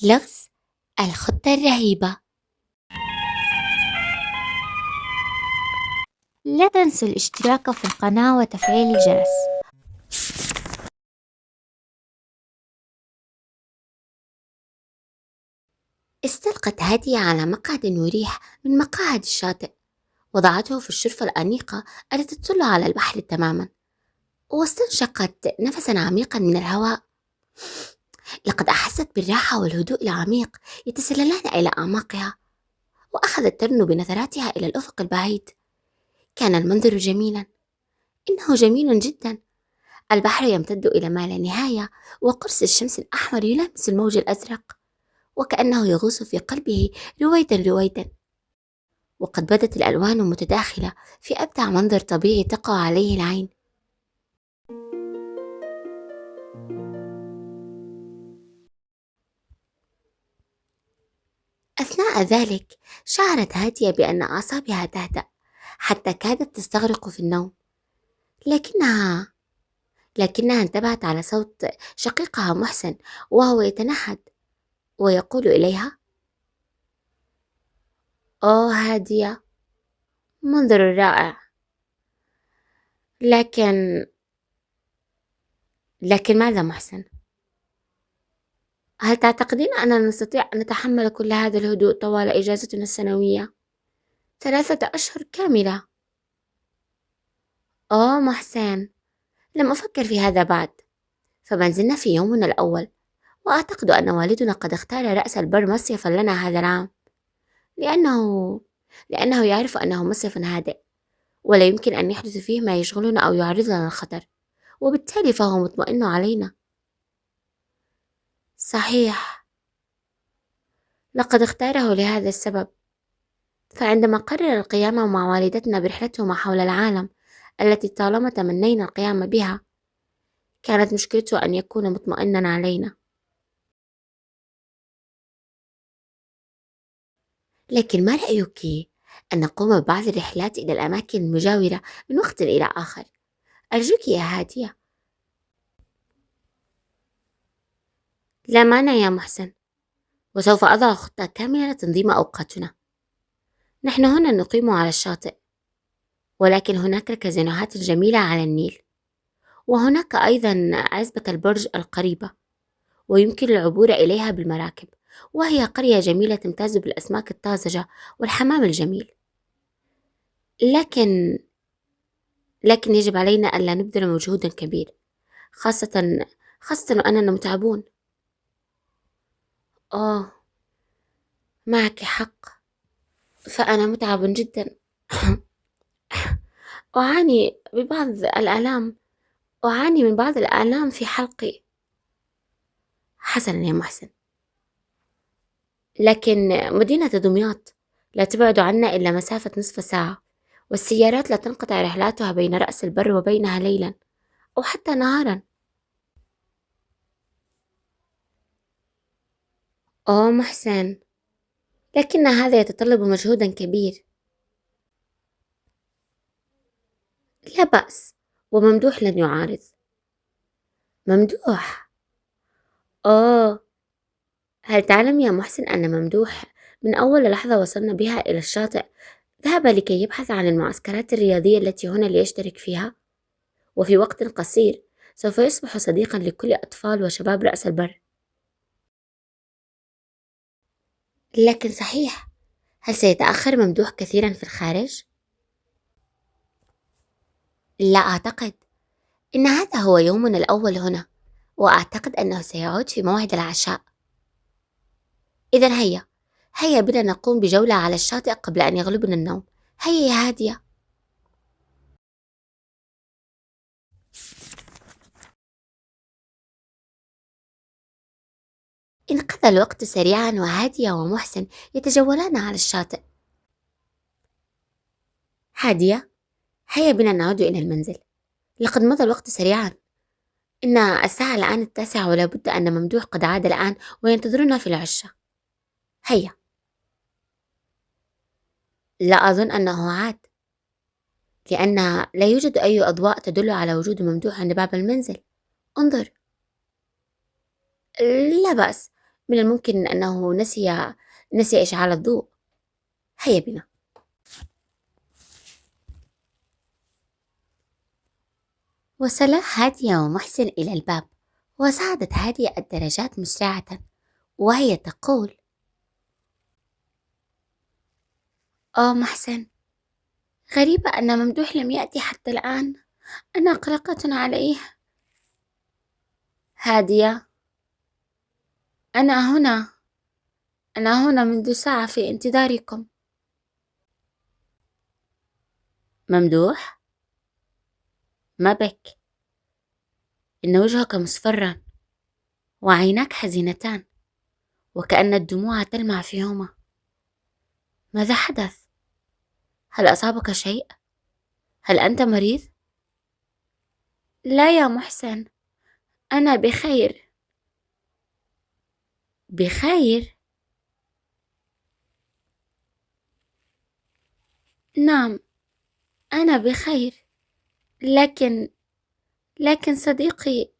لغز الخطة الرهيبة. لا تنسوا الاشتراك في القناة وتفعيل الجرس. استلقت هادية على مقعد مريح من مقاعد الشاطئ، وضعته في الشرفة الأنيقة التي تطل على البحر تماما، واستنشقت نفسا عميقا من الهواء. لقد أحست بالراحة والهدوء العميق يتسللان إلى أعماقها، وأخذت ترنو بنظراتها إلى الأفق البعيد. كان المنظر جميلا، إنه جميل جدا. البحر يمتد إلى ما لا نهاية، وقرص الشمس الأحمر يلامس الموج الأزرق، وكأنه يغوص في قلبه رويدا رويدا. وقد بدت الألوان متداخلة في أبدع منظر طبيعي تقع عليه العين. أثناء ذلك شعرت هادية بأن أعصابها تهدأ، حتى كادت تستغرق في النوم. لكنها لكنها انتبهت على صوت شقيقها محسن وهو يتنهد ويقول إليها: أوه هادية، منظر رائع. لكن ماذا محسن؟ هل تعتقدين أننا نستطيع أن نتحمل كل هذا الهدوء طوال إجازتنا السنوية؟ 3 أشهر كاملة. أوه محسن، لم أفكر في هذا بعد. فما زلنا في يومنا الأول، وأعتقد أن والدنا قد اختار رأس البر مصيفا لنا هذا العام، لأنه يعرف أنه مصيف هادئ، ولا يمكن أن يحدث فيه ما يشغلنا أو يعرضنا للخطر، وبالتالي فهو مطمئن علينا. صحيح، لقد اختاره لهذا السبب. فعندما قرر القيام مع والدتنا برحلتهما حول العالم التي طالما تمنينا القيام بها، كانت مشكلته أن يكون مطمئنا علينا. لكن ما رأيك أن نقوم ببعض الرحلات إلى الأماكن المجاورة من وقت إلى آخر؟ أرجوك يا هادية. لا مانع يا محسن، وسوف أضع خطة كاملة لتنظيم أوقاتنا. نحن هنا نقيم على الشاطئ، ولكن هناك الكازينوهات الجميلة على النيل، وهناك أيضا عزبة البرج القريبة، ويمكن العبور إليها بالمراكب، وهي قرية جميلة تمتاز بالأسماك الطازجة والحمام الجميل. لكن يجب علينا ألا نبذل مجهودا كبير، خاصة وأننا متعبون. آه، معك حق، فأنا متعب جدا. أعاني ببعض الآلام أعاني من بعض الآلام في حلقي. حسنا يا محسن، لكن مدينة دمياط لا تبعد عنا إلا مسافة نصف ساعة، والسيارات لا تنقطع رحلاتها بين رأس البر وبينها ليلا أو حتى نهارا. أوه محسن، لكن هذا يتطلب مجهودا كبير. لا بأس، وممدوح لن يعارض. ممدوح؟ أوه، هل تعلم يا محسن أن ممدوح من أول لحظة وصلنا بها إلى الشاطئ ذهب لكي يبحث عن المعسكرات الرياضية التي هنا ليشترك فيها، وفي وقت قصير سوف يصبح صديقا لكل أطفال وشباب رأس البر. لكن صحيح، هل سيتأخر ممدوح كثيرا في الخارج؟ لا أعتقد. إن هذا هو يومنا الأول هنا، وأعتقد أنه سيعود في موعد العشاء. إذا هيا بنا نقوم بجولة على الشاطئ قبل أن يغلبنا النوم. هيا يا هادية. انقضى الوقت سريعا، وهادية ومحسن يتجولان على الشاطئ. هادية، هيا بنا نعود إلى المنزل، لقد مضى الوقت سريعا. إن الساعة الآن 9، ولا بد أن ممدوح قد عاد الآن وينتظرنا في العشة. هيا. لا أظن أنه عاد، لأن لا يوجد أي أضواء تدل على وجود ممدوح عند باب المنزل. انظر. لا بأس، من الممكن أنه نسي إشعال الضوء. هيا بنا. وصلا هادية ومحسن إلى الباب، وصعدت هادية الدرجات مسرعة وهي تقول: محسن، غريبة أن ممدوح لم يأتي حتى الآن، أنا قلقة عليه. هادية، أنا هنا، أنا هنا منذ ساعة في انتظاركم. ممدوح، ما بك؟ إن وجهك مصفرا وعيناك حزينتان وكأن الدموع تلمع فيهما. ماذا حدث؟ هل أصابك شيء؟ هل أنت مريض؟ لا يا محسن، أنا بخير. بخير؟ نعم، أنا بخير، لكن صديقي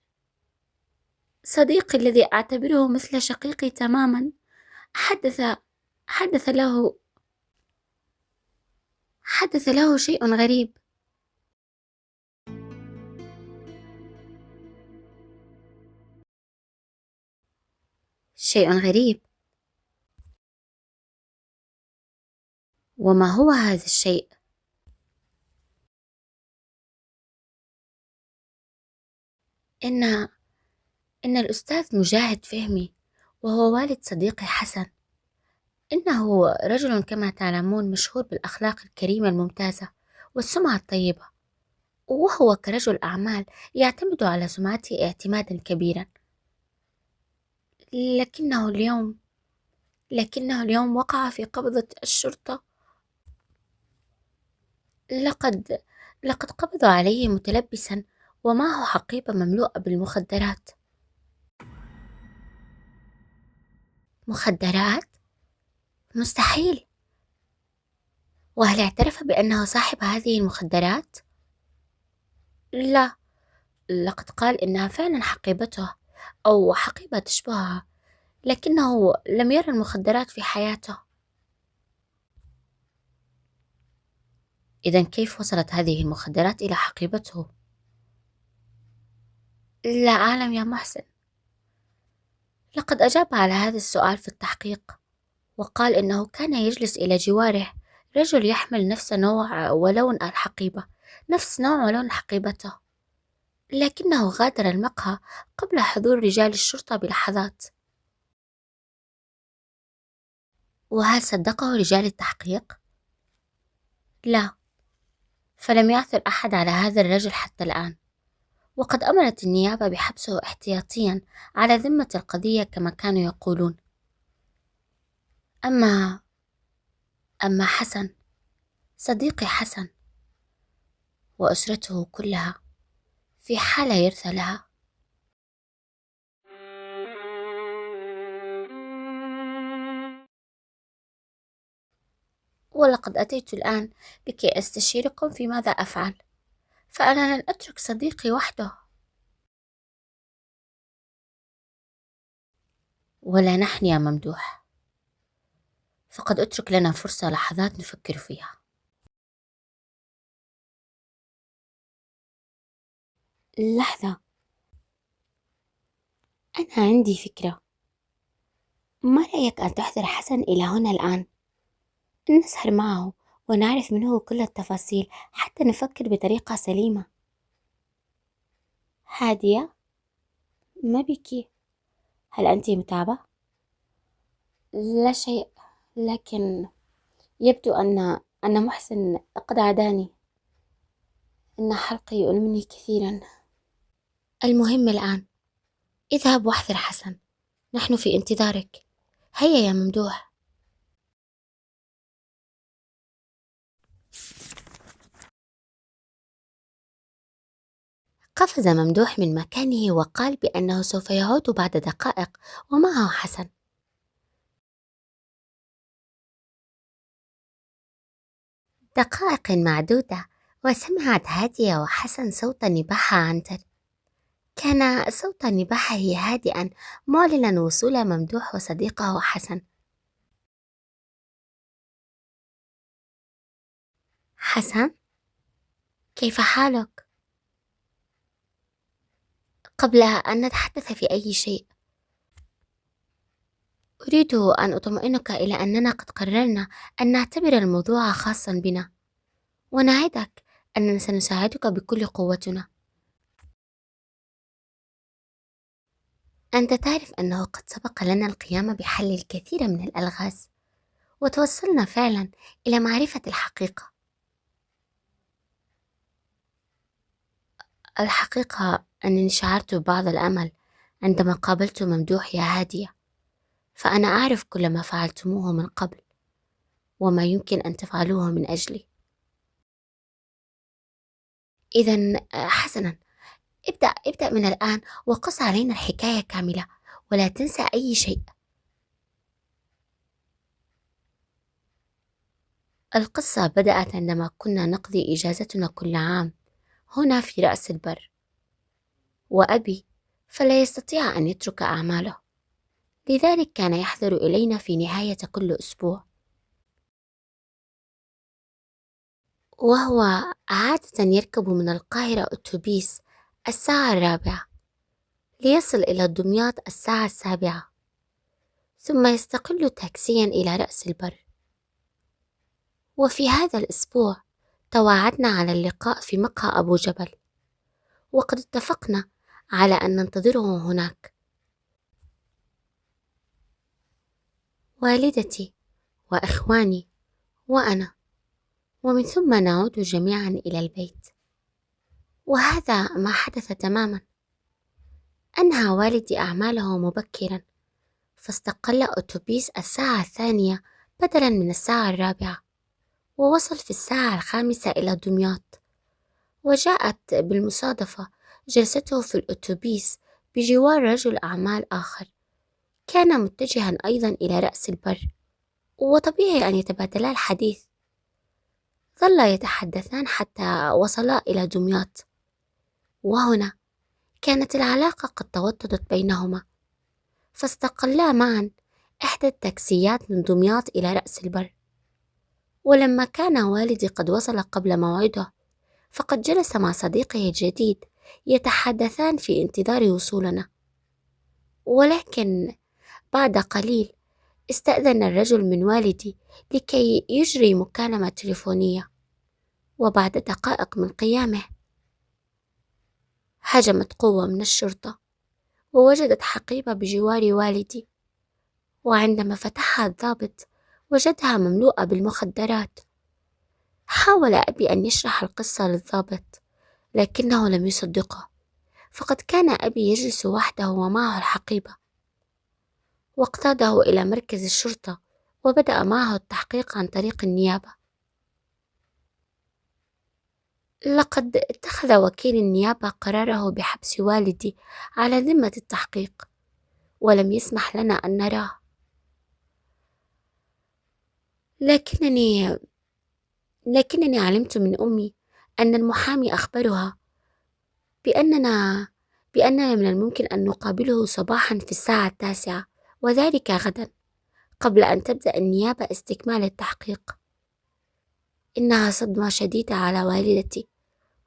الذي أعتبره مثل شقيقي تماما حدث حدث له حدث له شيء غريب. شيء غريب؟ وما هو هذا الشيء؟ إن إن الأستاذ مجاهد فهمي، وهو والد صديقي حسن، إنه رجل كما تعلمون مشهور بالأخلاق الكريمة الممتازة والسمعة الطيبة، وهو كرجل أعمال يعتمد على سمعته اعتمادا كبيرا. لكنه اليوم لكنه اليوم وقع في قبضة الشرطة. لقد لقد قبضوا عليه متلبسا ومعه حقيبة مملوءة بالمخدرات. مخدرات؟ مستحيل! وهل اعترف بأنه صاحب هذه المخدرات؟ لا، لقد قال إنها فعلا حقيبته أو حقيبة تشبهها، لكنه لم يرى المخدرات في حياته. إذن كيف وصلت هذه المخدرات إلى حقيبته؟ لا أعلم يا محسن. لقد أجاب على هذا السؤال في التحقيق، وقال إنه كان يجلس إلى جواره رجل يحمل نفس نوع ولون الحقيبة، نفس نوع ولون حقيبته، لكنه غادر المقهى قبل حضور رجال الشرطة بلحظات. وهل صدقه رجال التحقيق؟ لا، فلم يعثر أحد على هذا الرجل حتى الآن، وقد أمرت النيابة بحبسه احتياطيا على ذمة القضية كما كانوا يقولون. أما حسن، صديقي حسن، وأسرته كلها في حالة يرثى لها. ولقد أتيت الآن لكي أستشيركم في ماذا أفعل، فأنا لن أترك صديقي وحده. ولا نحن يا ممدوح، فقد أترك لنا فرصة لحظات نفكر فيها. لحظة، أنا عندي فكرة. ما رأيك أن تحضر حسن إلى هنا الآن؟ نسهر معه ونعرف منه كل التفاصيل حتى نفكر بطريقة سليمة. هادية، ما بك؟ هل أنت متعبة؟ لا شيء، لكن يبدو أن محسن قد عداني. إن حلقي يؤلمني كثيرا. المهم الآن، اذهب واحضر حسن، نحن في انتظارك. هيا يا ممدوح. قفز ممدوح من مكانه وقال بأنه سوف يعود بعد دقائق ومعه حسن. دقائق معدودة، وسمعت هادية وحسن صوت نباح عنتر. كان صوت نباحه هادئا، معلنا وصول ممدوح وصديقه حسن. حسن، كيف حالك؟ قبل أن نتحدث في أي شيء، أريد أن أطمئنك إلى أننا قد قررنا أن نعتبر الموضوع خاصا بنا، ونعدك أننا سنساعدك بكل قوتنا. أنت تعرف أنه قد سبق لنا القيام بحل الكثير من الألغاز، وتوصلنا فعلا إلى معرفة الحقيقة. الحقيقة أنني شعرت ببعض الأمل عندما قابلت ممدوح يا هادية، فأنا أعرف كل ما فعلتموه من قبل وما يمكن أن تفعلوه من أجلي. إذا حسنا، ابدأ من الآن وقص علينا الحكاية كاملة، ولا تنسى أي شيء. القصة بدأت عندما كنا نقضي إجازتنا كل عام هنا في رأس البر، وأبي فلا يستطيع أن يترك أعماله، لذلك كان يحضر إلينا في نهاية كل أسبوع، وهو عادة يركب من القاهرة أتوبيس الساعة 4 ليصل إلى دمياط الساعة 7، ثم يستقل تاكسيا إلى رأس البر. وفي هذا الأسبوع تواعدنا على اللقاء في مقهى أبو جبل، وقد اتفقنا على أن ننتظره هناك، والدتي وإخواني وأنا، ومن ثم نعود جميعا إلى البيت. وهذا ما حدث تماما. أنهى والدي أعماله مبكرا، فاستقل أتوبيس الساعة 2 بدلا من الساعة 4، ووصل في الساعة 5 إلى دمياط. وجاءت بالمصادفة جلسته في الأتوبيس بجوار رجل أعمال آخر كان متجها أيضا إلى رأس البر، وطبيعي أن يتبادلا الحديث. ظلا يتحدثان حتى وصلا إلى دمياط، وهنا كانت العلاقة قد توطدت بينهما، فاستقلا معا إحدى التاكسيات من دمياط إلى رأس البر. ولما كان والدي قد وصل قبل موعده، فقد جلس مع صديقه الجديد يتحدثان في انتظار وصولنا. ولكن بعد قليل استأذن الرجل من والدي لكي يجري مكالمة تليفونية، وبعد دقائق من قيامه هجمت قوة من الشرطة ووجدت حقيبة بجوار والدي، وعندما فتحها الضابط وجدها مملوءة بالمخدرات. حاول أبي أن يشرح القصة للضابط، لكنه لم يصدقه، فقد كان أبي يجلس وحده ومعه الحقيبة. واقتاده إلى مركز الشرطة وبدأ معه التحقيق عن طريق النيابة. لقد اتخذ وكيل النيابة قراره بحبس والدي على ذمة التحقيق، ولم يسمح لنا أن نراه. لكنني لكنني علمت من أمي أن المحامي أخبرها بأننا بأننا من الممكن أن نقابله صباحا في الساعة 9، وذلك غدا قبل أن تبدأ النيابة استكمال التحقيق. إنها صدمة شديدة على والدتي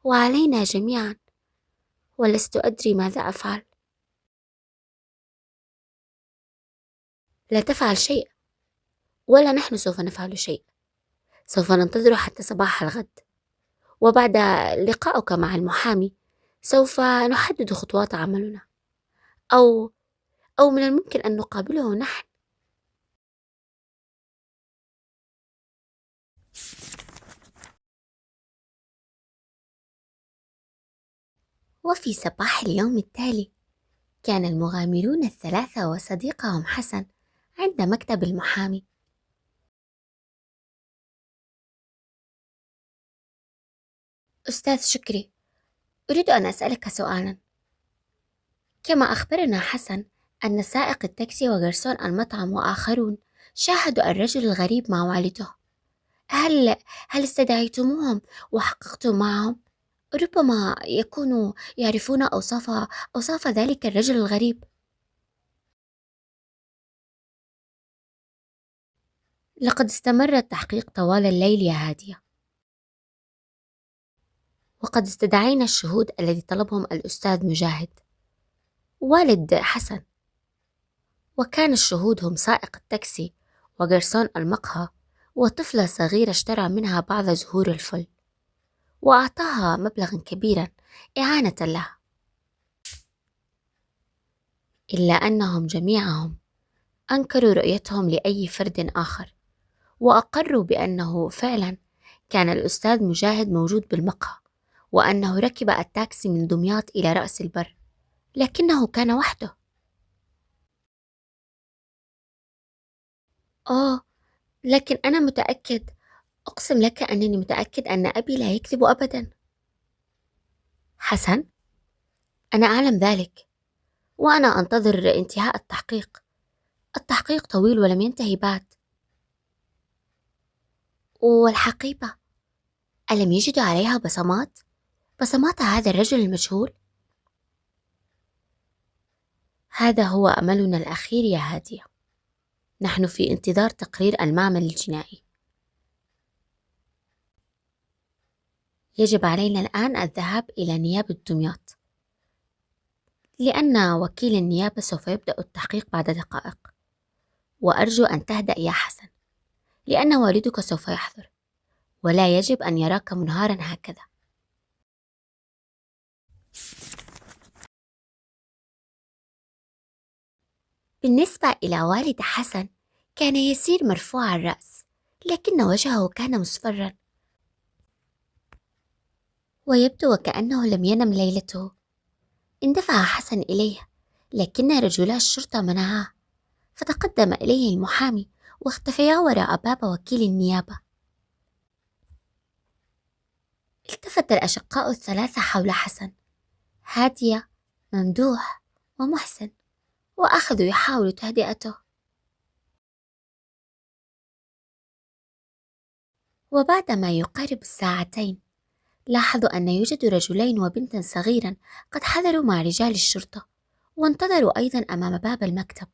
وعلينا جميعا، ولست أدري ماذا أفعل. لا تفعل شيء، ولا نحن سوف نفعل شيء. سوف ننتظر حتى صباح الغد، وبعد لقائك مع المحامي سوف نحدد خطوات عملنا، أو من الممكن أن نقابله نحن. وفي صباح اليوم التالي كان المغامرون الثلاثة وصديقهم حسن عند مكتب المحامي. أستاذ شكري، أريد أن أسألك سؤالا. كما أخبرنا حسن أن سائق التاكسي وغرسون المطعم وآخرون شاهدوا الرجل الغريب مع والده، هل استدعيتموهم وحققتم معهم؟ ربما يكونوا يعرفون أوصاف ذلك الرجل الغريب. لقد استمر التحقيق طوال الليل يا هادية، وقد استدعينا الشهود الذي طلبهم الأستاذ مجاهد والد حسن، وكان الشهود هم سائق التاكسي وجرسون المقهى وطفلة صغيرة اشترى منها بعض زهور الفل وأعطاها مبلغا كبيرا إعانة لها، إلا أنهم جميعهم أنكروا رؤيتهم لأي فرد آخر، وأقروا بأنه فعلا كان الأستاذ مجاهد موجود بالمقهى، وأنه ركب التاكسي من دمياط إلى رأس البر، لكنه كان وحده. آه، لكن أنا متأكد، أقسم لك أنني متأكد أن أبي لا يكذب أبدا. حسن، أنا أعلم ذلك، وأنا أنتظر انتهاء التحقيق. التحقيق طويل ولم ينتهي بعد. والحقيبة، ألم يجدوا عليها بصمات هذا الرجل المجهول؟ هذا هو أملنا الأخير يا هادية. نحن في انتظار تقرير المعمل الجنائي. يجب علينا الآن الذهاب إلى نيابة دمياط، لأن وكيل النيابة سوف يبدأ التحقيق بعد دقائق، وأرجو أن تهدأ يا حسن، لأن والدك سوف يحضر، ولا يجب أن يراك منهارا هكذا. بالنسبة إلى والد حسن، كان يسير مرفوع الرأس، لكن وجهه كان مصفرا، ويبدو وكأنه لم ينم ليلته. اندفع حسن إليه، لكن رجلا الشرطة منعاه، فتقدم إليه المحامي واختفيا وراء باب وكيل النيابة. التفت الأشقاء الثلاثة حول حسن، هادية، ممدوح، ومحسن، وأخذوا يحاولوا تهدئته. وبعد ما يقارب الساعتين، لاحظوا أن يوجد رجلين وبنتا صغيرا قد حضروا مع رجال الشرطة، وانتظروا أيضا أمام باب المكتب.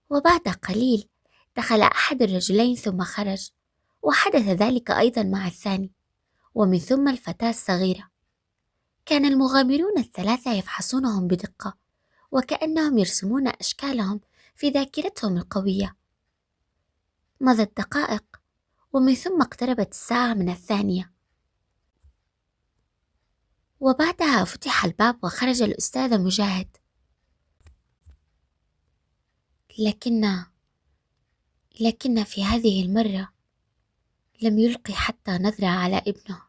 وبعد قليل دخل أحد الرجلين ثم خرج، وحدث ذلك أيضا مع الثاني، ومن ثم الفتاة الصغيرة. كان المغامرون الثلاثة يفحصونهم بدقة، وكأنهم يرسمون أشكالهم في ذاكرتهم القوية. مضت دقائق، ومن ثم اقتربت الساعة من 2، وبعدها فتح الباب وخرج الأستاذ مجاهد. لكن في هذه المرة لم يلقي حتى نظرة على ابنه،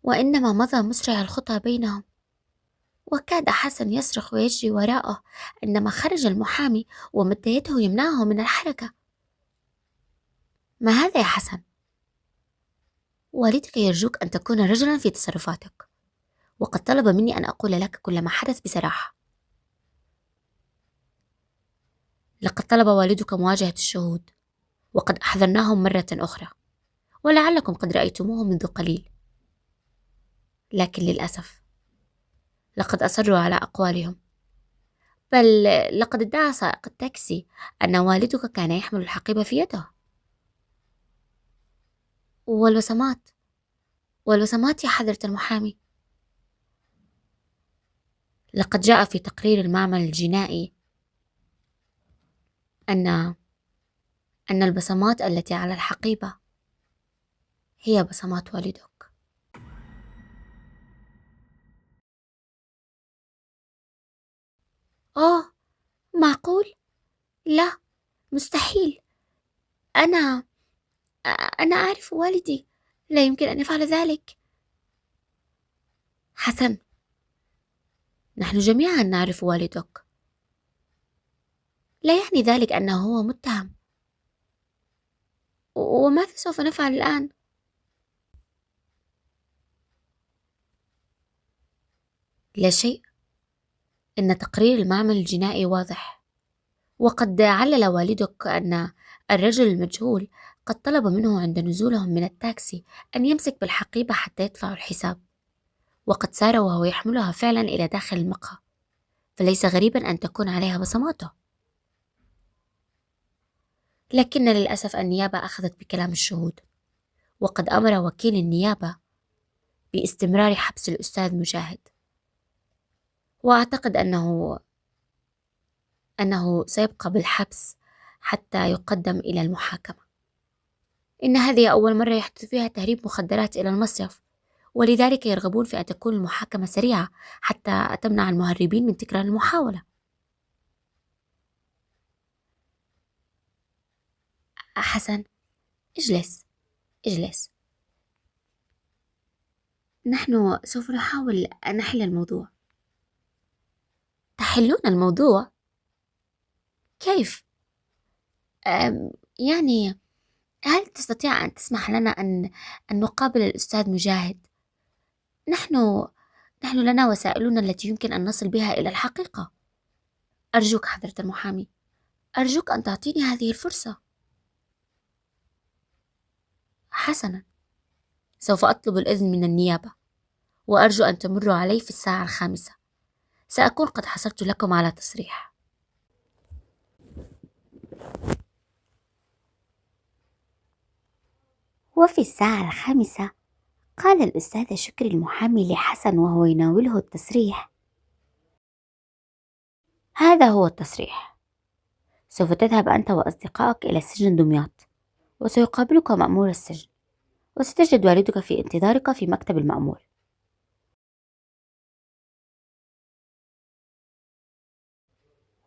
وإنما مضى مسرع الخطى بينهم. وكاد حسن يصرخ ويجري وراءه عندما خرج المحامي ومد يده يمنعه من الحركة. ما هذا يا حسن؟ والدك يرجوك أن تكون رجلا في تصرفاتك، وقد طلب مني أن أقول لك كل ما حدث بصراحة. لقد طلب والدك مواجهة الشهود، وقد أحضرناهم مرة أخرى، ولعلكم قد رأيتموه منذ قليل، لكن للأسف لقد أصروا على أقوالهم. بل لقد ادعى سائق التاكسي أن والدك كان يحمل الحقيبة في يده. والوسمات يا حضرة المحامي، لقد جاء في تقرير المعمل الجنائي أن البصمات التي على الحقيبة هي بصمات والدك. آه، معقول؟ لا، مستحيل. أنا أنا أعرف والدي، لا يمكن أن يفعل ذلك. حسن، نحن جميعا نعرف والدك، لا يعني ذلك أنه هو متهم. وماذا سوف نفعل الآن؟ لا شيء. إن تقرير المعمل الجنائي واضح، وقد علل والدك أن الرجل المجهول قد طلب منه عند نزولهم من التاكسي أن يمسك بالحقيبة حتى يدفع الحساب، وقد سار وهو يحملها فعلا إلى داخل المقهى، فليس غريبا أن تكون عليها بصماته. لكن للأسف النيابة أخذت بكلام الشهود، وقد أمر وكيل النيابة باستمرار حبس الأستاذ مجاهد، وأعتقد أنه سيبقى بالحبس حتى يقدم إلى المحاكمة. إن هذه أول مرة يحدث فيها تهريب مخدرات إلى المصيف، ولذلك يرغبون في أن تكون المحاكمة سريعة حتى تمنع المهربين من تكرار المحاولة. حسن، اجلس اجلس، نحن سوف نحاول أن نحل الموضوع. تحلون الموضوع؟ كيف؟ يعني هل تستطيع أن تسمح لنا أن نقابل الأستاذ مجاهد؟ نحن نحن لنا وسائلنا التي يمكن أن نصل بها إلى الحقيقة. أرجوك حضرة المحامي، أرجوك أن تعطيني هذه الفرصة. حسنا، سوف أطلب الإذن من النيابة، وأرجو أن تمروا علي في الساعة 5. سأكون قد حصلت لكم على تصريح. وفي الساعة 5 قال الأستاذ شكري المحامي لحسن وهو يناوله التصريح: هذا هو التصريح، سوف تذهب أنت وأصدقائك إلى سجن دمياط، وسيقابلك مأمور السجن، وستجد والدك في انتظارك في مكتب المأمور.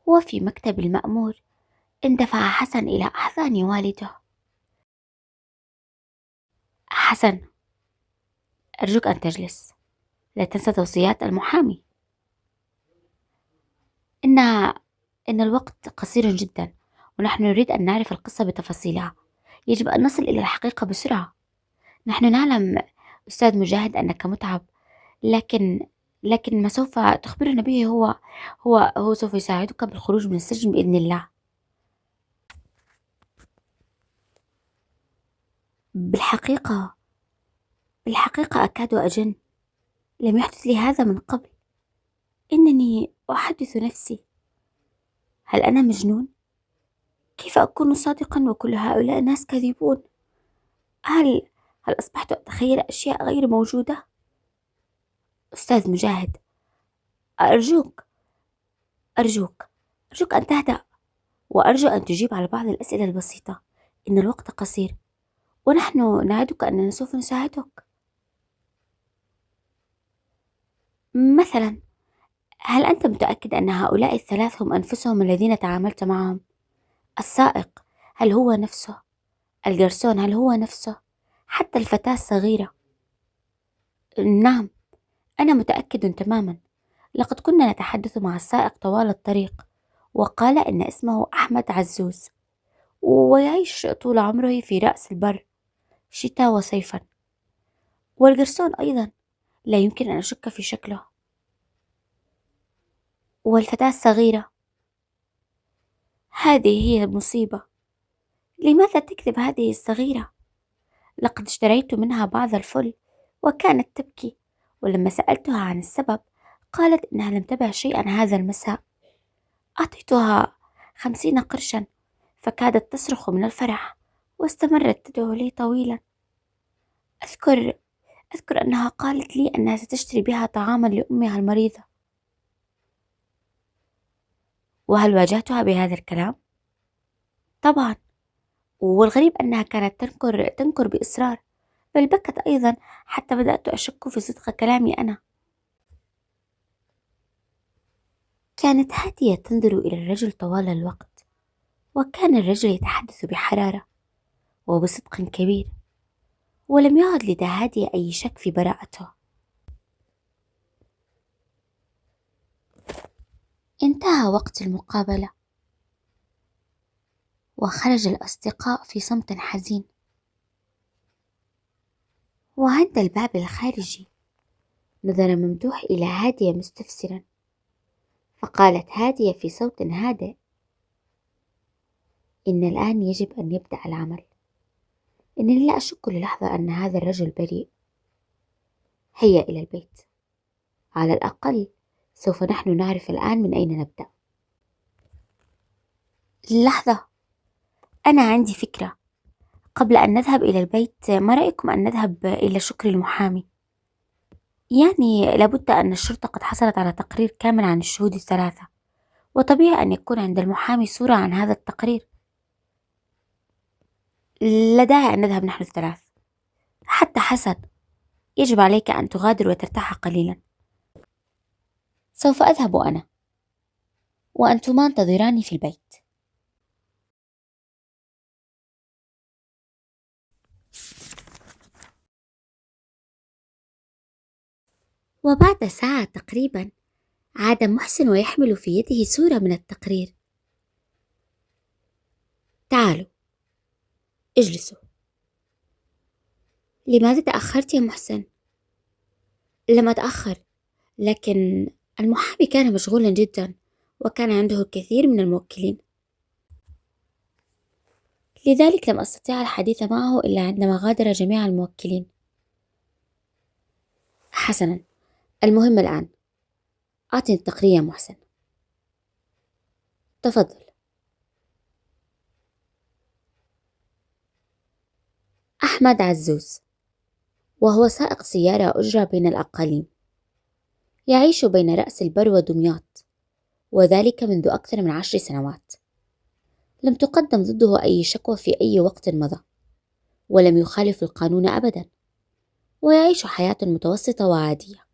وفي مكتب المأمور اندفع حسن إلى أحضان والده. حسن، أرجوك أن تجلس، لا تنسى توصيات المحامي. إن إن الوقت قصير جدا، ونحن نريد أن نعرف القصة بتفاصيلها. يجب أن نصل إلى الحقيقة بسرعة. نحن نعلم أستاذ مجاهد أنك متعب، لكن ما سوف تخبرنا به هو سوف يساعدك بالخروج من السجن بإذن الله. بالحقيقة أكاد أجن، لم يحدث لي هذا من قبل. إنني أحدث نفسي: هل أنا مجنون؟ كيف أكون صادقا وكل هؤلاء الناس كاذبون؟ هل أصبحت أتخيل أشياء غير موجودة؟ أستاذ مجاهد، أرجوك أرجوك أرجوك أن تهدأ، وأرجو أن تجيب على بعض الأسئلة البسيطة. إن الوقت قصير، ونحن نعدك أننا سوف نساعدك. مثلا، هل أنت متأكد أن هؤلاء الثلاث هم أنفسهم الذين تعاملت معهم؟ السائق هل هو نفسه؟ الجرسون هل هو نفسه؟ حتى الفتاة الصغيرة؟ نعم، أنا متأكد تماما. لقد كنا نتحدث مع السائق طوال الطريق، وقال إن اسمه أحمد عزوز، ويعيش طول عمره في رأس البر شتاء وصيفا. والجرسون أيضا لا يمكن أن أشك في شكله. والفتاة الصغيرة، هذه هي المصيبة. لماذا تكذب هذه الصغيرة؟ لقد اشتريت منها بعض الفل وكانت تبكي، ولما سألتها عن السبب قالت إنها لم تبع شيئا هذا المساء. أعطيتها 50 قرشا، فكادت تصرخ من الفرح، واستمرت تدعو لي طويلا. أذكر أنها قالت لي أنها ستشتري بها طعاما لأمها المريضة. وهل واجهتها بهذا الكلام؟ طبعا، والغريب أنها كانت تنكر بإصرار، بل بكت أيضا حتى بدأت أشك في صدق كلامي أنا. كانت هادية تنظر إلى الرجل طوال الوقت، وكان الرجل يتحدث بحرارة وبصدق كبير، ولم يعد لدى هادية أي شك في براءته. انتهى وقت المقابلة، وخرج الأصدقاء في صمت حزين. وعند الباب الخارجي نظر ممدوح إلى هادية مستفسرا، فقالت هادية في صوت هادئ: إن الآن يجب أن يبدأ العمل. إنني لا أشك للحظة أن هذا الرجل بريء. هيا إلى البيت، على الأقل سوف نحن نعرف الآن من أين نبدأ. لحظة، أنا عندي فكرة. قبل أن نذهب إلى البيت، ما رأيكم أن نذهب إلى شكر المحامي؟ يعني لابد أن الشرطة قد حصلت على تقرير كامل عن الشهود الثلاثة، وطبيعي أن يكون عند المحامي صورة عن هذا التقرير. لا داعي أن نذهب نحن الثلاث، حتى حسن يجب عليك أن تغادر وترتاح قليلا. سوف أذهب أنا، وأنتما انتظراني في البيت. وبعد ساعة تقريبا عاد محسن ويحمل في يده صورة من التقرير. تعالوا، اجلسوا. لماذا تأخرت يا محسن؟ لم أتأخر، لكن المحامي كان مشغولا جدا، وكان عنده الكثير من الموكلين، لذلك لم أستطيع الحديث معه إلا عندما غادر جميع الموكلين. حسنا، المهم الآن أعطني التقرير يا محسن. تفضل. أحمد عزوز، وهو سائق سيارة أجرة بين الأقاليم، يعيش بين رأس البر ودمياط، وذلك منذ أكثر من 10 سنوات. لم تقدم ضده أي شكوى في أي وقت مضى، ولم يخالف القانون أبدا، ويعيش حياة متوسطة وعادية.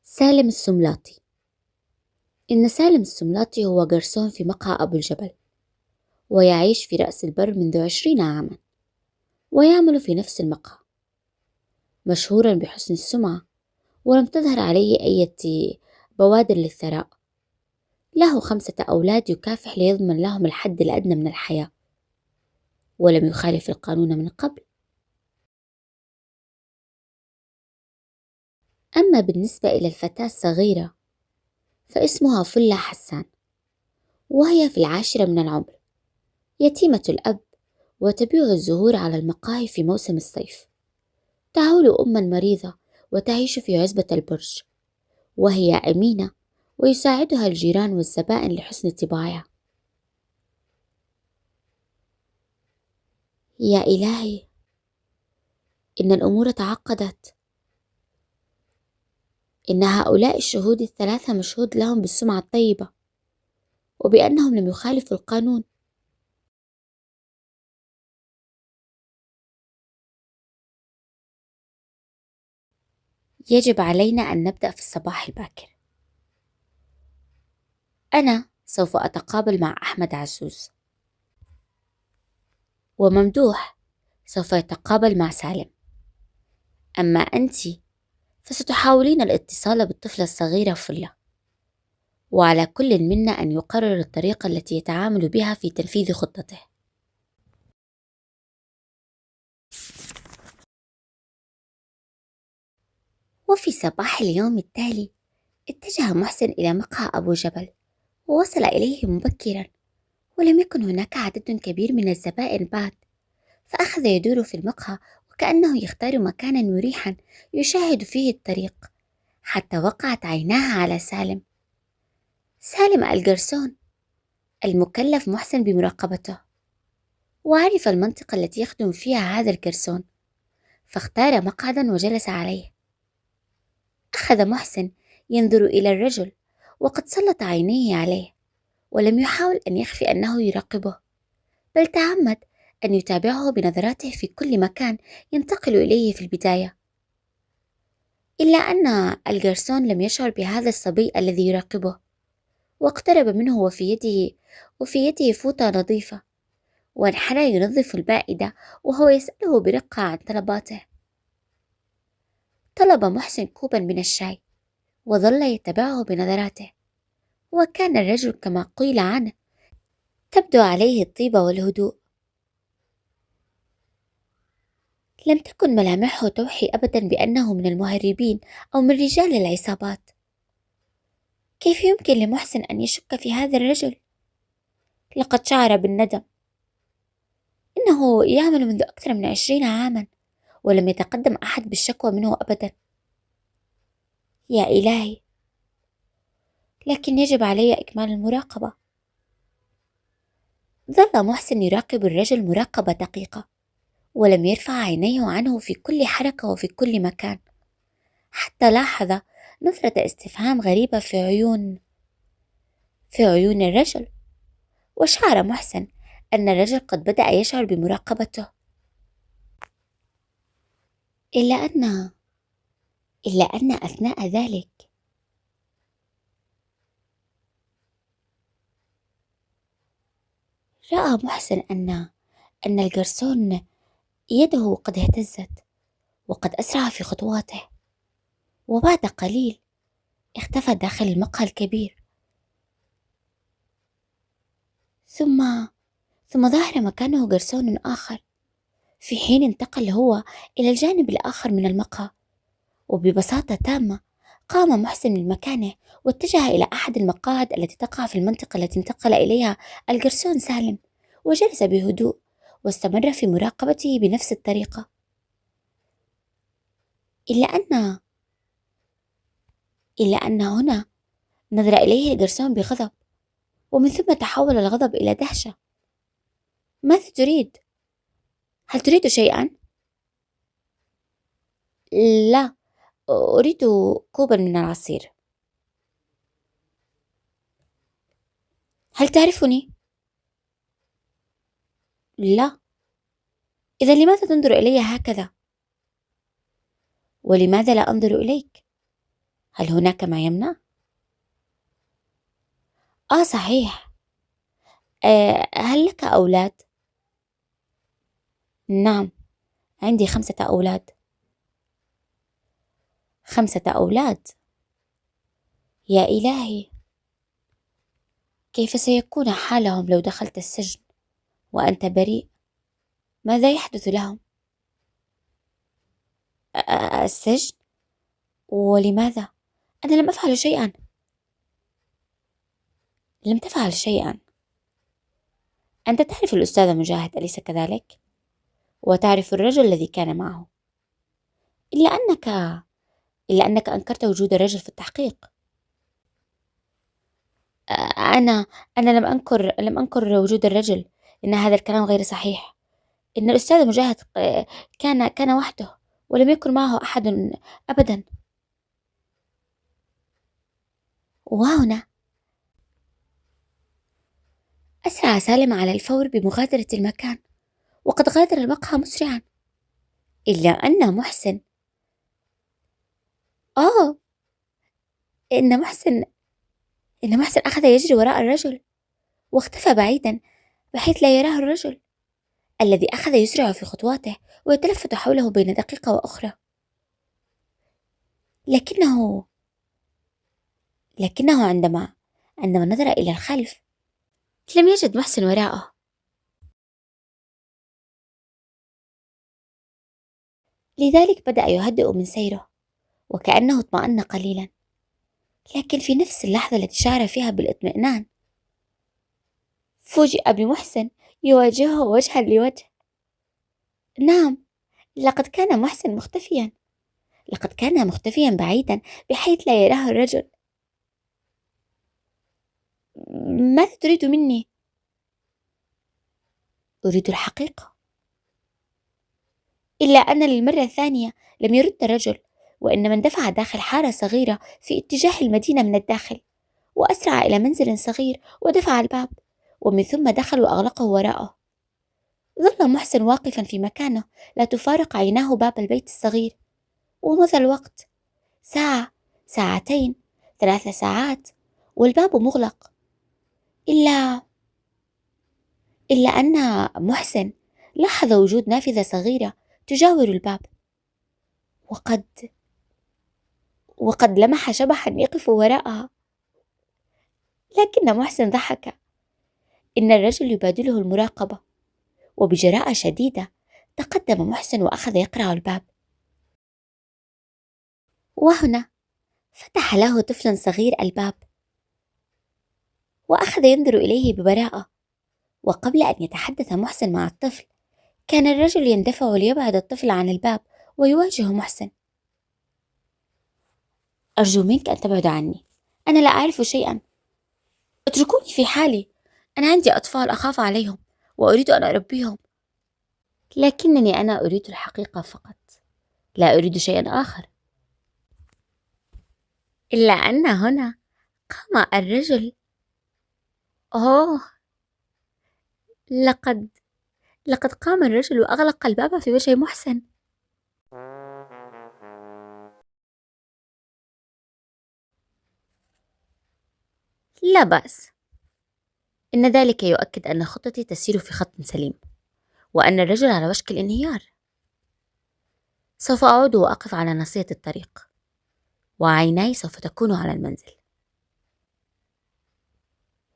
سالم السملاطي. إن سالم السملاطي هو جرسون في مقهى أبو الجبل، ويعيش في رأس البر منذ 20 عاما، ويعمل في نفس المقهى، مشهورا بحسن السمعة، ولم تظهر عليه أي بوادر للثراء. له 5 أولاد يكافح ليضمن لهم الحد الأدنى من الحياة، ولم يخالف القانون من قبل. أما بالنسبة إلى الفتاة الصغيرة فاسمها فلة حسان، وهي في 10 من العمر، يتيمة الأب، وتبيع الزهور على المقاهي في موسم الصيف. تعول أما مريضة وتعيش في عزبة البرج، وهي أمينة، ويساعدها الجيران والزبائن لحسن طباعها. يا إلهي، إن الأمور تعقدت. إن هؤلاء الشهود الثلاثة مشهود لهم بالسمعة الطيبة، وبأنهم لم يخالفوا القانون. يجب علينا أن نبدأ في الصباح الباكر. أنا سوف أتقابل مع أحمد عزوز، وممدوح سوف يتقابل مع سالم. أما أنت فستحاولين الاتصال بالطفلة الصغيرة فلة، وعلى كل منا أن يقرر الطريقة التي يتعامل بها في تنفيذ خطته. وفي صباح اليوم التالي اتجه محسن إلى مقهى أبو جبل، ووصل إليه مبكرا، ولم يكن هناك عدد كبير من الزبائن بعد، فأخذ يدور في المقهى وكأنه يختار مكانا مريحا يشاهد فيه الطريق، حتى وقعت عيناها على سالم الجرسون المكلف محسن بمراقبته، وعرف المنطقة التي يخدم فيها هذا الجرسون، فاختار مقعدا وجلس عليه. أخذ محسن ينظر إلى الرجل، وقد سلط عينيه عليه، ولم يحاول أن يخفي أنه يراقبه، بل تعمد أن يتابعه بنظراته في كل مكان ينتقل إليه في البداية. إلا أن الجرسون لم يشعر بهذا الصبي الذي يراقبه، واقترب منه وفي يده فوطة نظيفة، وانحنى ينظف المائدة وهو يسأله برقة عن طلباته. طلب محسن كوبا من الشاي، وظل يتبعه بنظراته، وكان الرجل كما قيل عنه تبدو عليه الطيبة والهدوء. لم تكن ملامحه توحي أبدا بأنه من المهربين أو من رجال العصابات. كيف يمكن لمحسن أن يشك في هذا الرجل؟ لقد شعر بالندم، إنه يعمل منذ أكثر من 20 عاما، ولم يتقدم أحد بالشكوى منه أبدا. يا إلهي، لكن يجب علي إكمال المراقبة. ظل محسن يراقب الرجل مراقبة دقيقة، ولم يرفع عينيه عنه في كل حركة وفي كل مكان، حتى لاحظ نظرة استفهام غريبة في عيون الرجل، وشعر محسن أن الرجل قد بدأ يشعر بمراقبته. إلا أن أثناء ذلك رأى محسن أن الجرسون يده قد اهتزت وقد أسرع في خطواته، وبعد قليل اختفى داخل المقهى الكبير. ثم ظهر مكانه جرسون آخر، في حين انتقل هو إلى الجانب الآخر من المقهى. وببساطة تامة قام محسن من مكانه واتجه إلى أحد المقاعد التي تقع في المنطقة التي انتقل إليها الجرسون سالم، وجلس بهدوء واستمر في مراقبته بنفس الطريقة. إلا أن هنا نظر إليه الجرسون بغضب، ومن ثم تحول الغضب إلى دهشة. ماذا تريد؟ هل تريد شيئا؟ لا، أريد كوبا من العصير. هل تعرفني؟ لا. إذا لماذا تنظر إلي هكذا؟ ولماذا لا أنظر إليك؟ هل هناك ما يمنع؟ صحيح. هل لك أولاد؟ نعم، عندي 5 أولاد. 5 أولاد؟ يا إلهي، كيف سيكون حالهم لو دخلت السجن وأنت بريء؟ ماذا يحدث لهم؟ السجن؟ ولماذا؟ أنا لم أفعل شيئا. لم تفعل شيئا. أنت تعرف الأستاذ مجاهد، أليس كذلك؟ وتعرف الرجل الذي كان معه. إلا أنك أنكرت وجود الرجل في التحقيق. أنا لم أنكر وجود الرجل. إن هذا الكلام غير صحيح. إن الأستاذ مجاهد كان وحده، ولم يكن معه أحد أبدا. وهنا أسرع سالم على الفور بمغادرة المكان، وقد غادر المقهى مسرعا. إلا أن محسن آه إن محسن أخذ يجري وراء الرجل، واختفى بعيدا بحيث لا يراه الرجل، الذي أخذ يسرع في خطواته ويتلفت حوله بين دقيقة وأخرى. لكنه عندما نظر إلى الخلف لم يجد محسن وراءه. لذلك بدأ يهدئ من سيره، وكأنه اطمأن قليلا. لكن في نفس اللحظة التي شعر فيها بالاطمئنان، فوجئ بمحسن يواجهه وجها لوجه. نعم، لقد كان محسن مختفيا. بعيدا بحيث لا يراه الرجل. ماذا تريد مني؟ أريد الحقيقة. إلا أن للمرة الثانية لم يرد الرجل، وإنما اندفع داخل حارة صغيرة في اتجاه المدينة من الداخل، وأسرع إلى منزل صغير ودفع الباب، ومن ثم دخل وأغلقه وراءه. ظل محسن واقفا في مكانه، لا تفارق عيناه باب البيت الصغير. ومضى الوقت، ساعة، ساعتين، 3 ساعات، والباب مغلق. إلا أن محسن لاحظ وجود نافذة صغيرة تجاور الباب، وقد لمح شبحا يقف وراءها. لكن محسن ضحك. إن الرجل يبادله المراقبة. وبجراءة شديدة تقدم محسن وأخذ يقرع الباب. وهنا فتح له طفل صغير الباب، وأخذ ينظر إليه ببراءة. وقبل أن يتحدث محسن مع الطفل كان الرجل يندفع ليبعد الطفل عن الباب ويواجه محسن. أرجو منك أن تبعد عني، أنا لا أعرف شيئا، اتركوني في حالي، أنا عندي أطفال أخاف عليهم وأريد أن أربيهم، لكنني أنا أريد الحقيقة فقط، لا أريد شيئا آخر. إلا أن هنا قام الرجل. أوه، لقد لقد قام الرجل وأغلق الباب في وجه محسن. لا بأس، إن ذلك يؤكد أن خطتي تسير في خط سليم، وأن الرجل على وشك الانهيار. سوف أعود وأقف على ناصية الطريق، وعيناي سوف تكون على المنزل.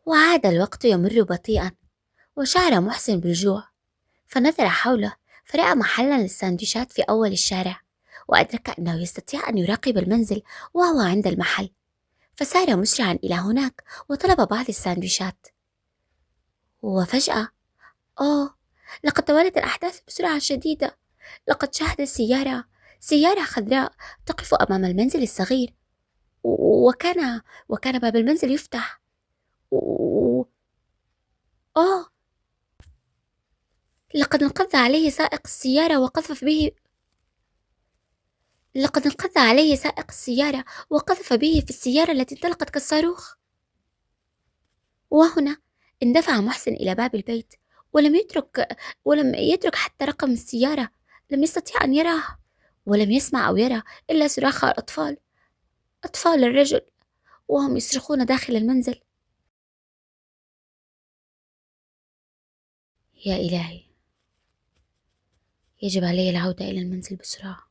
وعاد الوقت يمر بطيئا، وشعر محسن بالجوع، فنظر حوله فرأى محلا للساندويشات في أول الشارع، وأدرك أنه يستطيع أن يراقب المنزل وهو عند المحل، فسار مسرعا إلى هناك وطلب بعض الساندويشات. وفجأة، أوه، لقد توالت الأحداث بسرعة شديدة. لقد شاهد سيارة خضراء تقف أمام المنزل الصغير، وكان باب المنزل يفتح. و... آه لقد انقض عليه سائق السيارة وقذف به لقد انقض عليه سائق السيارة وقذف به في السيارة التي انطلقت كالصاروخ. وهنا اندفع محسن إلى باب البيت، ولم يترك حتى رقم السيارة. لم يستطيع أن يراه، ولم يسمع أو يرى إلا صراخ الأطفال، أطفال الرجل، وهم يصرخون داخل المنزل. يا إلهي، يجب علي العودة إلى المنزل بسرعة.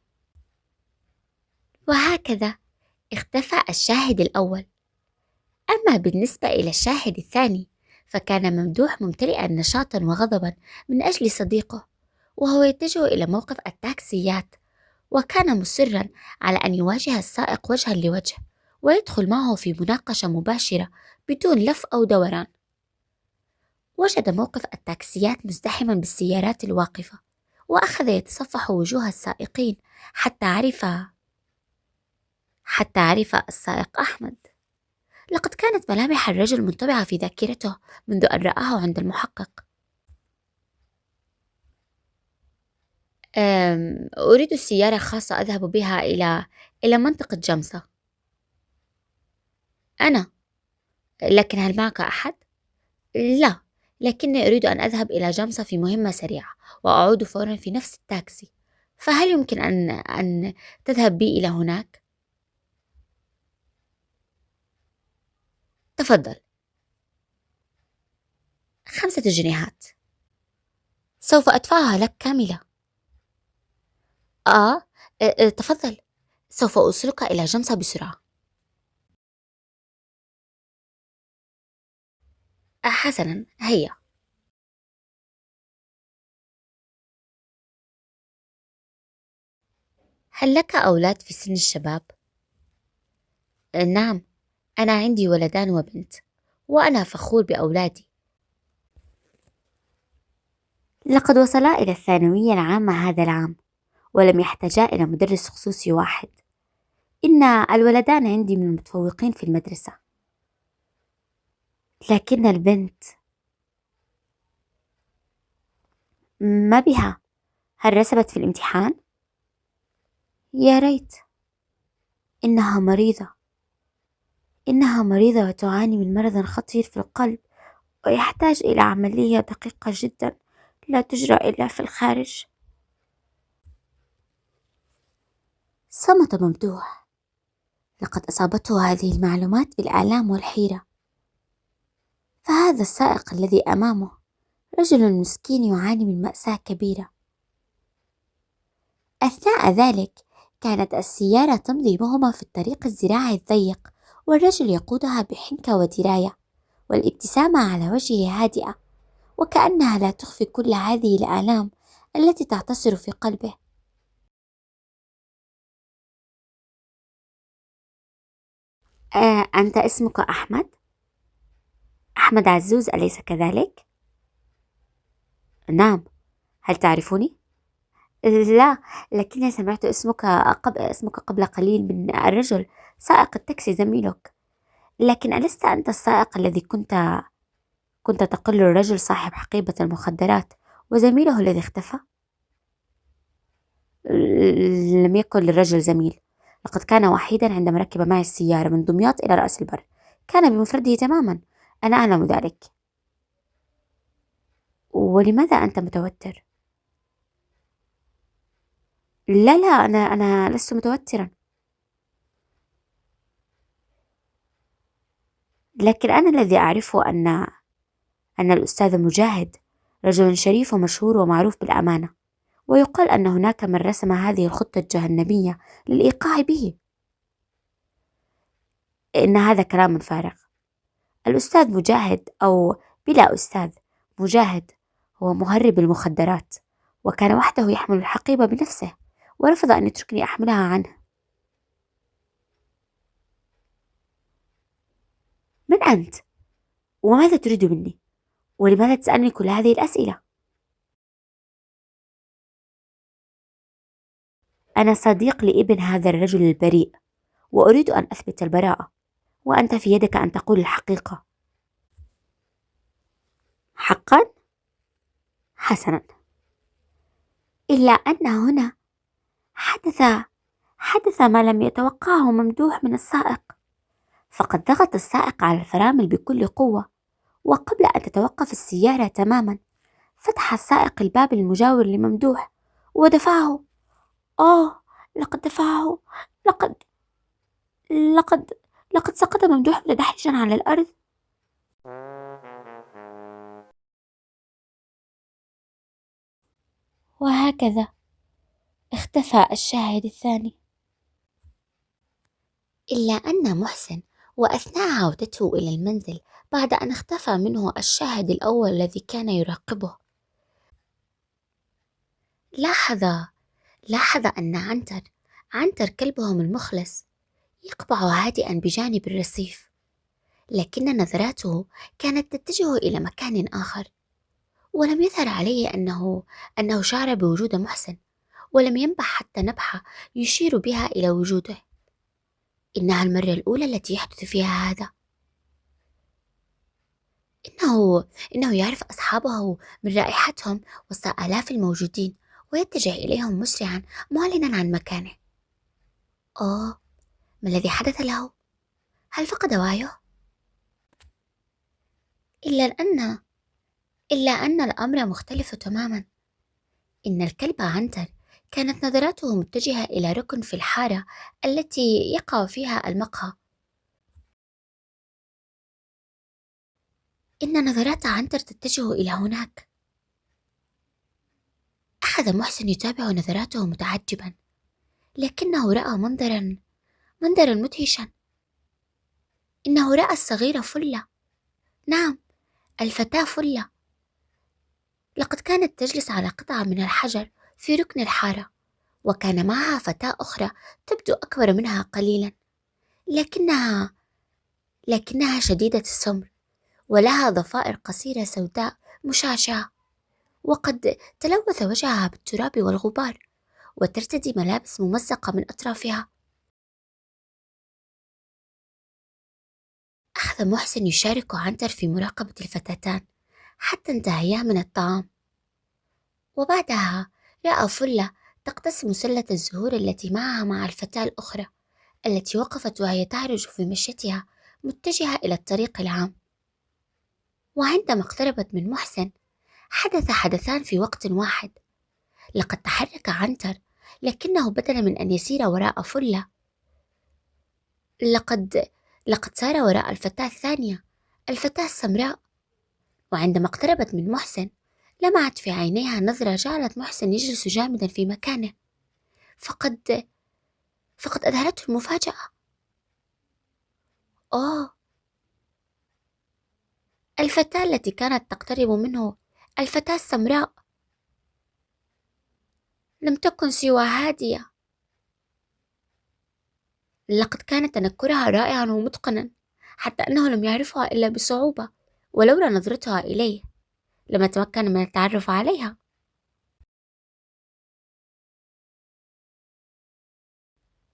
وهكذا اختفى الشاهد الأول. أما بالنسبة إلى الشاهد الثاني، فكان ممدوح ممتلئا نشاطا وغضبا من أجل صديقه، وهو يتجه إلى موقف التاكسيات، وكان مصرا على أن يواجه السائق وجها لوجه ويدخل معه في مناقشة مباشرة بدون لف أو دوران. وجد موقف التاكسيات مزدحما بالسيارات الواقفة، وأخذ يتصفح وجوه السائقين حتى عرف السائق أحمد. لقد كانت ملامح الرجل منطبعة في ذاكرته منذ أن رآه عند المحقق. أريد سيارة خاصة أذهب بها إلى منطقة جمصة. أنا، لكن هل معك أحد؟ لا، لكني أريد أن أذهب إلى جمصة في مهمة سريعة وأعود فورا في نفس التاكسي، فهل يمكن أن تذهب بي إلى هناك؟ تفضل، 5 جنيهات، سوف أدفعها لك كاملة. آه, تفضل، سوف أوصلك إلى جمصة بسرعة. حسنا، هيا. هل لك أولاد في سن الشباب؟ نعم، أنا عندي ولدان وبنت، وأنا فخور بأولادي. لقد وصلا إلى الثانوية العامة هذا العام، ولم يحتاجا إلى مدرس خصوصي واحد. إن الولدان عندي من المتفوقين في المدرسة، لكن البنت ما بها. هل رسبت في الامتحان؟ يا ريت. إنها مريضة، وتعاني من مرض خطير في القلب، ويحتاج إلى عملية دقيقة جدا لا تجرى إلا في الخارج. صمت ممدوح. لقد أصابته هذه المعلومات بالآلام والحيرة. فهذا السائق الذي أمامه رجل مسكين يعاني من مأساة كبيرة. أثناء ذلك كانت السيارة تمضي بهما في الطريق الزراعي الضيق، والرجل يقودها بحنكة ودراية، والابتسامة على وجهه هادئة، وكأنها لا تخفي كل هذه الآلام التي تعتصر في قلبه. أنت اسمك أحمد؟ أحمد عزوز، أليس كذلك؟ نعم، هل تعرفوني؟ لا، لكني سمعت اسمك قبل قليل من الرجل سائق التاكسي زميلك. لكن ألست أنت السائق الذي كنت تقول الرجل صاحب حقيبة المخدرات وزميله الذي اختفى؟ لم يكن للرجل زميل، لقد كان وحيدا عندما ركب معي السيارة من دمياط إلى رأس البر. كان بمفرده تماما. أنا أعلم ذلك. ولماذا أنت متوتر؟ لا لا، أنا لست متوترا. لكن أنا الذي أعرفه أن الأستاذ مجاهد رجل شريف ومشهور ومعروف بالأمانة، ويقال أن هناك من رسم هذه الخطة الجهنمية للإيقاع به. إن هذا كلام فارغ. الأستاذ مجاهد، أو بلا أستاذ، مجاهد هو مهرب المخدرات، وكان وحده يحمل الحقيبة بنفسه، ورفض أن يتركني أحملها عنه. من أنت؟ وماذا تريد مني؟ ولماذا تسألني كل هذه الأسئلة؟ أنا صديق لابن هذا الرجل البريء، وأريد أن أثبت البراءة، وأنت في يدك أن تقول الحقيقة. حقا؟ حسنا. إلا أن هنا حدث حدث ما لم يتوقعه ممدوح من السائق، فقد ضغط السائق على الفرامل بكل قوة، وقبل أن تتوقف السيارة تماما فتح السائق الباب المجاور لممدوح ودفعه. لقد دفعه. لقد لقد لقد سقط ممدوح متدحرجا على الأرض. وهكذا اختفى الشاهد الثاني. إلا أن محسن، وأثناء عودته إلى المنزل بعد أن اختفى منه الشاهد الأول الذي كان يراقبه، لاحظ أن عنتر كلبهم المخلص يقبع هادئا بجانب الرصيف، لكن نظراته كانت تتجه إلى مكان آخر، ولم يظهر عليه أنه شعر بوجود محسن، ولم ينبح حتى نبحة يشير بها إلى وجوده. إنها المرة الأولى التي يحدث فيها هذا. إنه يعرف أصحابه من رائحتهم وسط آلاف الموجودين، ويتجه إليهم مسرعا معلنا عن مكانه. ما الذي حدث له؟ هل فقد وعيه؟ إلا أن الأمر مختلف تماما. إن الكلب عنتر كانت نظراته متجهة إلى ركن في الحارة التي يقع فيها المقهى. إن نظرات عنتر تتجه إلى هناك. أخذ محسن يتابع نظراته متعجبا، لكنه رأى منظرا مدهشا. إنه رأى الصغيرة فلة. نعم، الفتاة فلة. لقد كانت تجلس على قطعة من الحجر في ركن الحارة، وكان معها فتاة أخرى تبدو أكبر منها قليلا، لكنها شديدة السمر، ولها ضفائر قصيرة سوداء مشعشعة، وقد تلوث وجهها بالتراب والغبار، وترتدي ملابس ممزقة من أطرافها. أخذ محسن يشارك عنتر في مراقبة الفتاتان حتى انتهيا من الطعام، وبعدها رأى فلة تقتسم سلة الزهور التي معها مع الفتاة الأخرى التي وقفت وهي تعرج في مشيتها متجهة إلى الطريق العام. وعندما اقتربت من محسن حدث حدثان في وقت واحد. لقد تحرك عنتر، لكنه بدلا من أن يسير وراء فلة، لقد سار وراء الفتاة الثانية، الفتاة السمراء. وعندما اقتربت من محسن لمعت في عينيها نظرة جعلت محسن يجلس جامدا في مكانه. فقد أذهلته المفاجأة. الفتاة التي كانت تقترب منه، الفتاة السمراء، لم تكن سوى هادية. لقد كان تنكرها رائعا ومتقنا، حتى أنه لم يعرفها إلا بصعوبة، ولولا نظرتها إليه لما تمكن من التعرف عليها.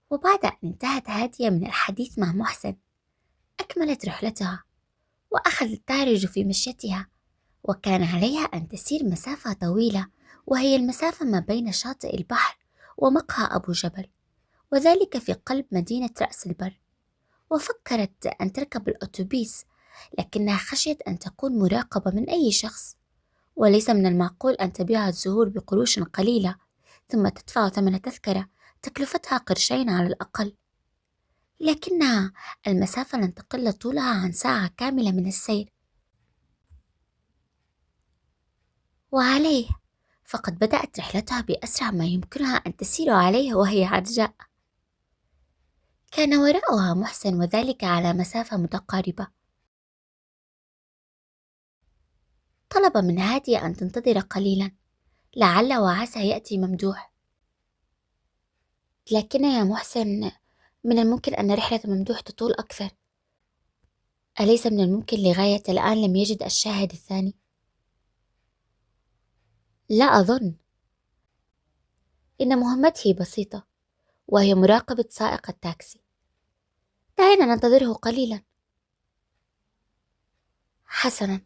وبعد أن انتهت هادية من الحديث مع محسن، أكملت رحلتها وأخذت تعرج في مشيتها، وكان عليها أن تسير مسافة طويلة، وهي المسافة ما بين شاطئ البحر ومقهى أبو جبل، وذلك في قلب مدينة رأس البر. وفكرت أن تركب الأتوبيس، لكنها خشيت أن تكون مراقبة من أي شخص، وليس من المعقول أن تبيع الزهور بقروش قليلة ثم تدفع ثمن تذكرة تكلفتها قرشين على الأقل. لكنها المسافة لن تقل طولها عن ساعة كاملة من السير. وعليه فقد بدأت رحلتها بأسرع ما يمكنها أن تسير عليه وهي عرجاء. كان وراءها محسن، وذلك على مسافة متقاربة. طلب من هادية أن تنتظر قليلا، لعل وعسى يأتي ممدوح. لكن يا محسن، من الممكن أن رحلة ممدوح تطول أكثر. أليس من الممكن لغاية الآن لم يجد الشاهد الثاني؟ لا أظن. إن مهمته بسيطة، وهي مراقبة سائق التاكسي. دعينا ننتظره قليلا. حسنا.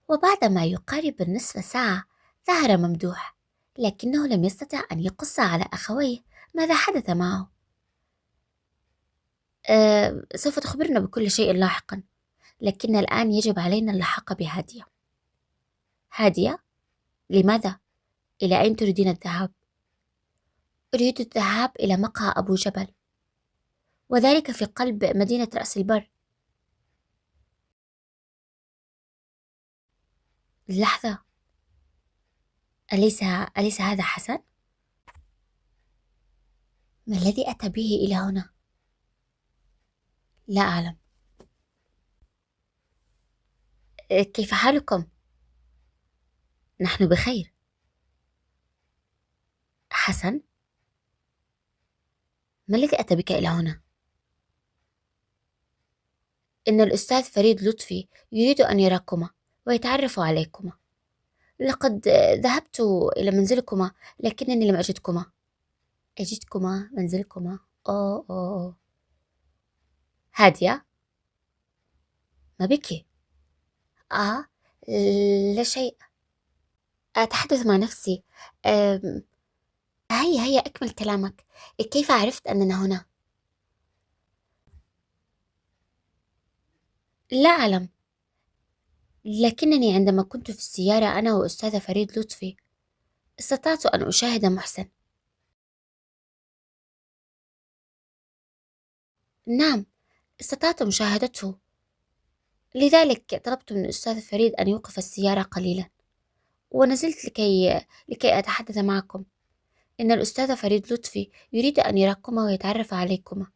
وبعد ما يقارب النصف ساعة ظهر ممدوح، لكنه لم يستطع أن يقص على أخويه ماذا حدث معه. سوف تخبرنا بكل شيء لاحقا، لكن الآن يجب علينا اللحاق بهادية. هادية؟ لماذا؟ إلى أين تريدين الذهاب؟ أريد الذهاب إلى مقهى أبو جبل، وذلك في قلب مدينة رأس البر. لحظة، أليس هذا حسن؟ ما الذي أتى به إلى هنا؟ لا أعلم. كيف حالكم؟ نحن بخير. حسن، ما الذي أتى بك إلى هنا؟ إن الأستاذ فريد لطفي يريد أن يراكما ويتعرف عليكما. لقد ذهبت إلى منزلكما، لكنني لم أجدكما. أجدكما منزلكما؟ أوه. هادية، ما بك؟ آه، لا شيء. أتحدث مع نفسي. أم، هيا أكمل كلامك. كيف عرفت أننا هنا؟ لا أعلم، لكنني عندما كنت في السيارة أنا وأستاذ فريد لطفي استطعت أن أشاهد محسن. نعم، استطعت مشاهدته، لذلك طلبت من الأستاذ فريد أن يوقف السيارة قليلا، ونزلت لكي أتحدث معكم. إن الأستاذ فريد لطفي يريد أن يراكما ويتعرف عليكما.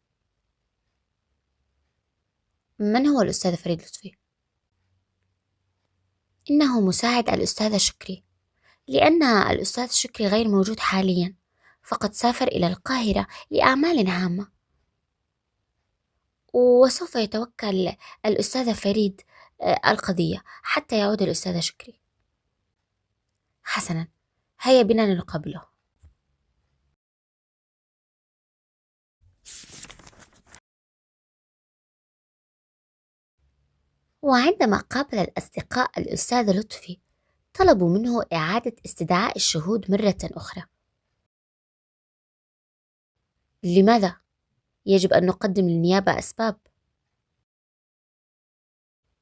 من هو الأستاذ فريد لطفي؟ إنه مساعد الأستاذ شكري، لأن الأستاذ شكري غير موجود حاليا، فقد سافر إلى القاهرة لأعمال هامة، وسوف يتوكل الأستاذ فريد القضية حتى يعود الأستاذ شكري. حسنا، هيا بنا نقابله. وعندما قابل الأصدقاء الأستاذ لطفي، طلبوا منه إعادة استدعاء الشهود مرة أخرى. لماذا؟ يجب أن نقدم للنيابة أسباب.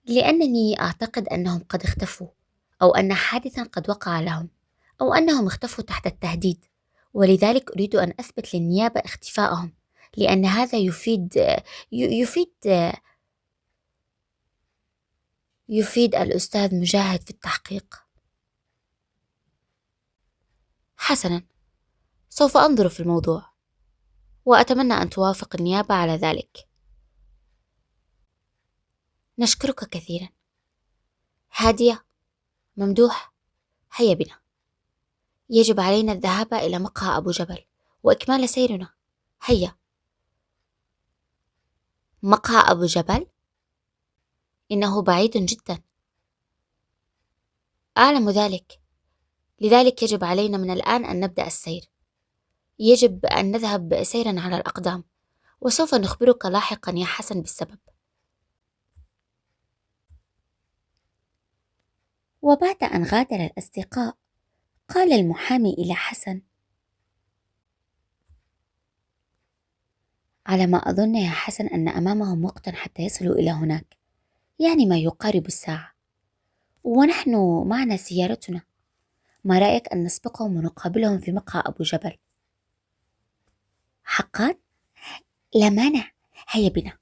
لأنني أعتقد أنهم قد اختفوا، أو أن حادثا قد وقع لهم، أو أنهم اختفوا تحت التهديد، ولذلك أريد أن أثبت للنيابة اختفائهم، لأن هذا يفيد يفيد الأستاذ مجاهد في التحقيق. حسنا، سوف أنظر في الموضوع، وأتمنى أن توافق النيابة على ذلك. نشكرك كثيرا. هادية، ممدوح، هيا بنا. يجب علينا الذهاب إلى مقهى أبو جبل وإكمال سيرنا. هيا. مقهى أبو جبل؟ إنه بعيد جدا. أعلم ذلك، لذلك يجب علينا من الآن أن نبدأ السير. يجب أن نذهب سيرا على الأقدام، وسوف نخبرك لاحقا يا حسن بالسبب. وبعد أن غادر الأصدقاء، قال المحامي إلى حسن: على ما أظن يا حسن أن أمامهم وقتا حتى يصلوا إلى هناك، يعني ما يقارب الساعة، ونحن معنا سيارتنا. ما رأيك أن نسبقهم ونقابلهم في مقهى أبو جبل؟ حقا؟ لا مانع، هيا بنا.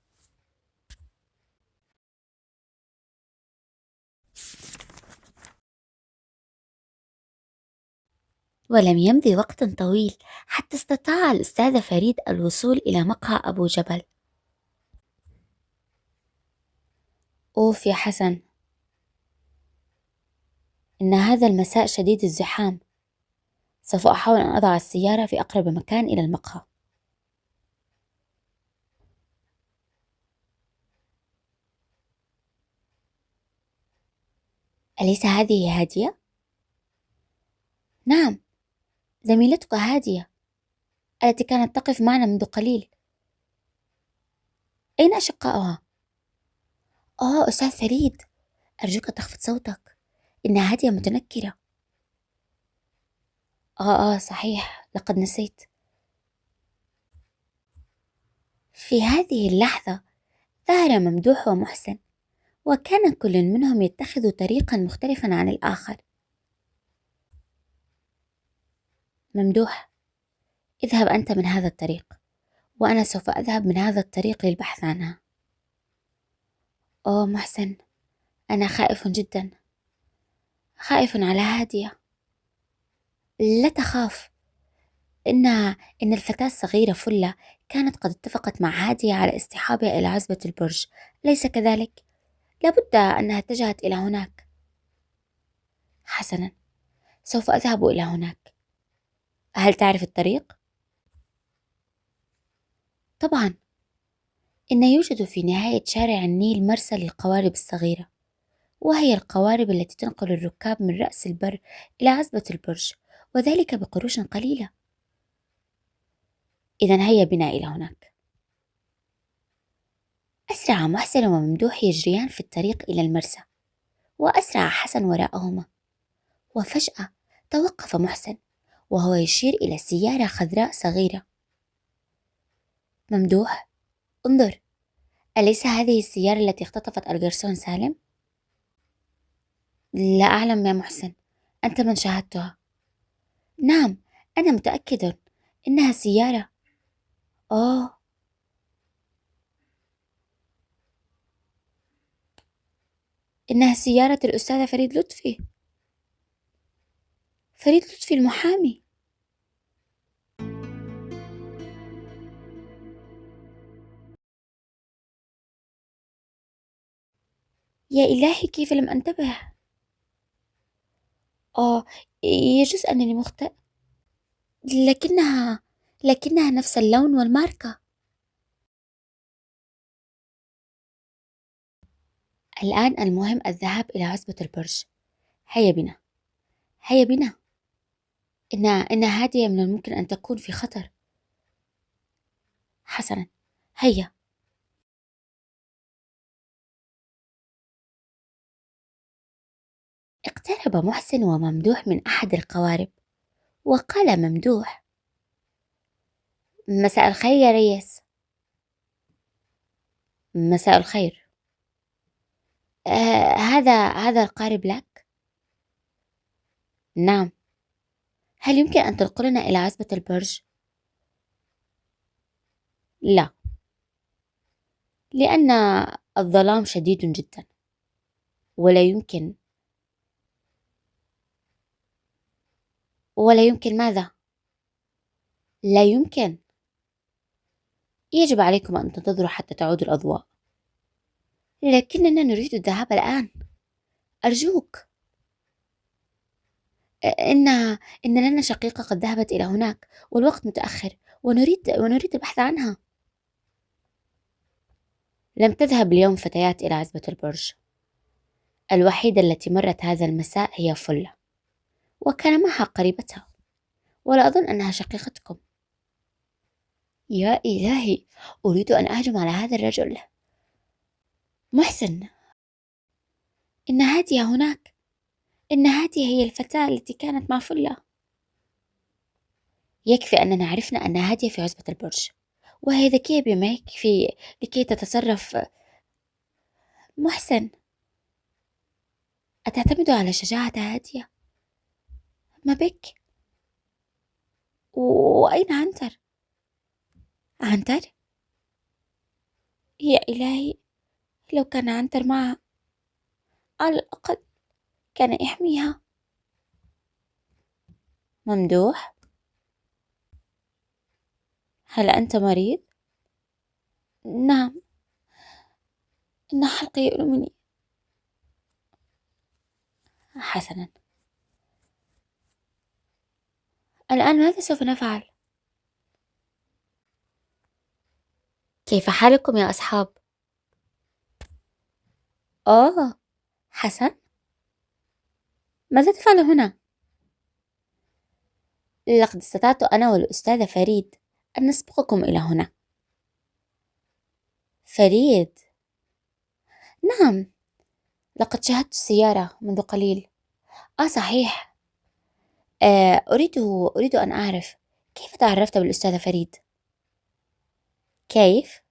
ولم يمض وقت طويل حتى استطاع الأستاذ فريد الوصول إلى مقهى أبو جبل. أوف يا حسن، إن هذا المساء شديد الزحام. سوف أحاول أن أضع السيارة في أقرب مكان إلى المقهى. أليس هذه هادية؟ نعم، زميلتك هادية التي كانت تقف معنا منذ قليل. أين أشقاؤها؟ أستاذ فريد، أرجوك تخفض صوتك، إن هادية متنكرة. صحيح، لقد نسيت. في هذه اللحظة ظهر ممدوح ومحسن، وكان كل منهم يتخذ طريقا مختلفا عن الآخر. ممدوح، اذهب أنت من هذا الطريق، وأنا سوف أذهب من هذا الطريق للبحث عنها. محسن، أنا خائف جدا، خائف على هادية. لا تخاف، إن إن الفتاة الصغيرة فلة كانت قد اتفقت مع هادية على اصطحابها إلى عزبة البرج، أليس كذلك؟ لابد أنها اتجهت إلى هناك. حسنا، سوف أذهب إلى هناك. هل تعرف الطريق؟ طبعا، إن يوجد في نهاية شارع النيل مرسى للقوارب الصغيرة، وهي القوارب التي تنقل الركاب من رأس البر إلى عزبة البرج، وذلك بقروش قليلة. إذا هيا بنا إلى هناك. أسرع محسن وممدوح يجريان في الطريق إلى المرسى، وأسرع حسن وراءهما. وفجأة توقف محسن وهو يشير إلى سيارة خضراء صغيرة. ممدوح، انظر، أليس هذه السيارة التي اختطفت الجرسون سالم؟ لا أعلم يا محسن، أنت من شاهدتها؟ نعم، أنا متأكد، إنها سيارة. آه إنها سيارة الأستاذ فريد لطفي. فريد لطفي المحامي. يا إلهي، كيف لم أنتبه؟ آه يجوز أنني مخطئ، لكنها لكنها نفس اللون والماركة. الآن المهم الذهاب إلى عزبة البرج. هيا بنا، هيا بنا. إن هادية من الممكن أن تكون في خطر. حسنا، هيا. اقترب محسن وممدوح من أحد القوارب، وقال ممدوح: مساء الخير يا ريس. مساء الخير. هذا القارب لك؟ نعم. هل يمكن أن تنقلنا إلى عزبة البرج؟ لا، لأن الظلام شديد جدا، ولا يمكن. ولا يمكن ماذا؟ لا يمكن. يجب عليكم أن تنتظروا حتى تعود الأضواء. لكننا نريد الذهاب الآن، أرجوك. إن إن لنا شقيقة قد ذهبت إلى هناك، والوقت متأخر، ونريد البحث عنها. لم تذهب اليوم فتيات إلى عزبة البرج. الوحيدة التي مرت هذا المساء هي فلة، وكان معها قريبتها، ولا أظن أنها شقيقتكم. يا إلهي، أريد أن أهجم على هذا الرجل. محسن، إن هادية هناك، إن هادية هي الفتاة التي كانت مع فلة. يكفي أننا عرفنا أن هادية في عزبة البرج، وهي ذكية بما يكفي لكي تتصرف. محسن، أتعتمد على شجاعة هادية؟ ما بك؟ وأين عنتر؟ عنتر؟ يا إلهي، لو كان عنتر معها على الأقل كان يحميها. ممدوح، هل أنت مريض؟ نعم، إن حلقي يؤلمني. حسنا، الآن ماذا سوف نفعل؟ كيف حالكم يا أصحاب؟ آه، حسن، ماذا تفعل هنا؟ لقد استطعت أنا والأستاذ فريد أن نسبقكم إلى هنا. فريد؟ نعم، لقد شاهدت السيارة منذ قليل. صحيح. أريد أن أعرف كيف تعرفت بالأستاذ فريد؟ كيف؟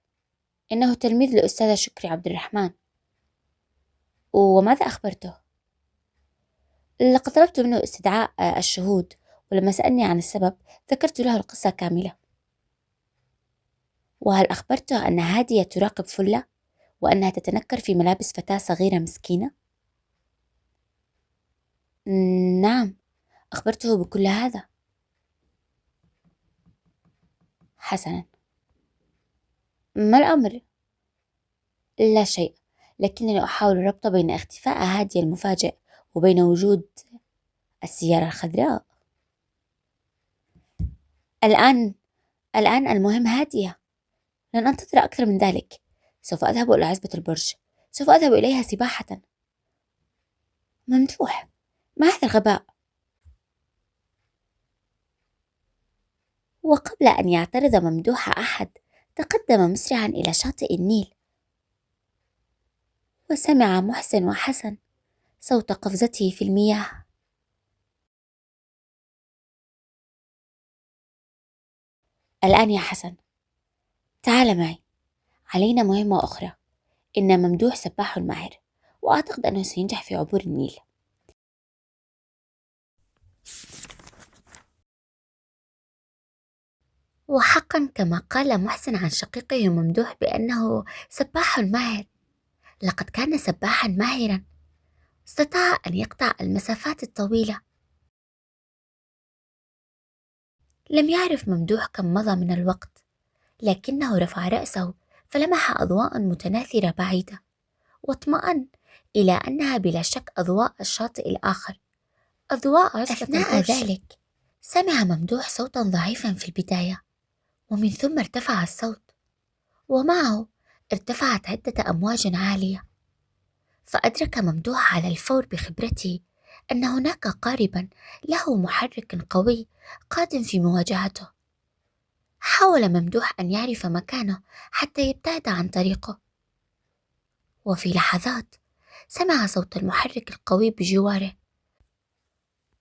إنه تلميذ الأستاذ شكري عبد الرحمن. وماذا أخبرته؟ لقد طلبت منه استدعاء الشهود، ولما سألني عن السبب ذكرت له القصة كاملة. وهل أخبرته أن هادية تراقب فلة، وأنها تتنكر في ملابس فتاة صغيرة مسكينة؟ نعم، أخبرته بكل هذا. حسنا، ما الأمر؟ لا شيء، لكنني أحاول الربط بين اختفاء هادية المفاجئ وبين وجود السيارة الخضراء. الآن الآن المهم هادية، لن أنتظر أكثر من ذلك. سوف أذهب إلى عزبة البرج، سوف أذهب إليها سباحة. ممدوح، ما هذا الغباء؟ وقبل أن يعترض ممدوح أحد، تقدم مسرعا إلى شاطئ النيل، وسمع محسن وحسن صوت قفزته في المياه. الآن يا حسن، تعال معي، علينا مهمة أخرى. إن ممدوح سباح ماهر، وأعتقد أنه سينجح في عبور النيل. وحقا كما قال محسن عن شقيقه ممدوح بأنه سباح ماهر، لقد كان سباحا ماهرا، استطاع أن يقطع المسافات الطويلة. لم يعرف ممدوح كم مضى من الوقت، لكنه رفع رأسه فلمح أضواء متناثرة بعيدة، واطمأن إلى أنها بلا شك أضواء الشاطئ الآخر، أضواء عزبة أثناء ذلك سمع ممدوح صوتا ضعيفا في البداية، ومن ثم ارتفع الصوت، ومعه ارتفعت عدة أمواج عالية. فأدرك ممدوح على الفور بخبرته أن هناك قاربا له محرك قوي قادم في مواجهته. حاول ممدوح أن يعرف مكانه حتى يبتعد عن طريقه، وفي لحظات سمع صوت المحرك القوي بجواره.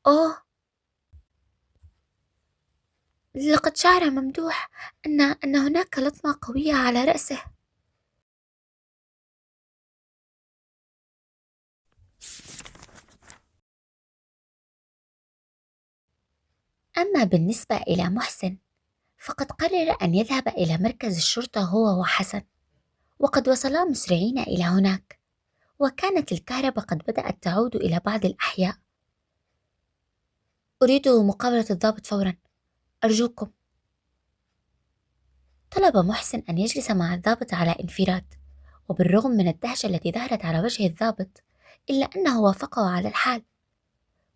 أوه، لقد شعر ممدوح أن هناك لطمة قوية على رأسه. أما بالنسبة إلى محسن، فقد قرر أن يذهب إلى مركز الشرطة هو وحسن، وقد وصلا مسرعين إلى هناك، وكانت الكهرباء قد بدأت تعود إلى بعض الأحياء. أريد مقابلة الضابط فورا، أرجوكم. طلب محسن أن يجلس مع الضابط على انفراد، وبالرغم من الدهشة التي ظهرت على وجه الضابط إلا أنه وافقه على الحال.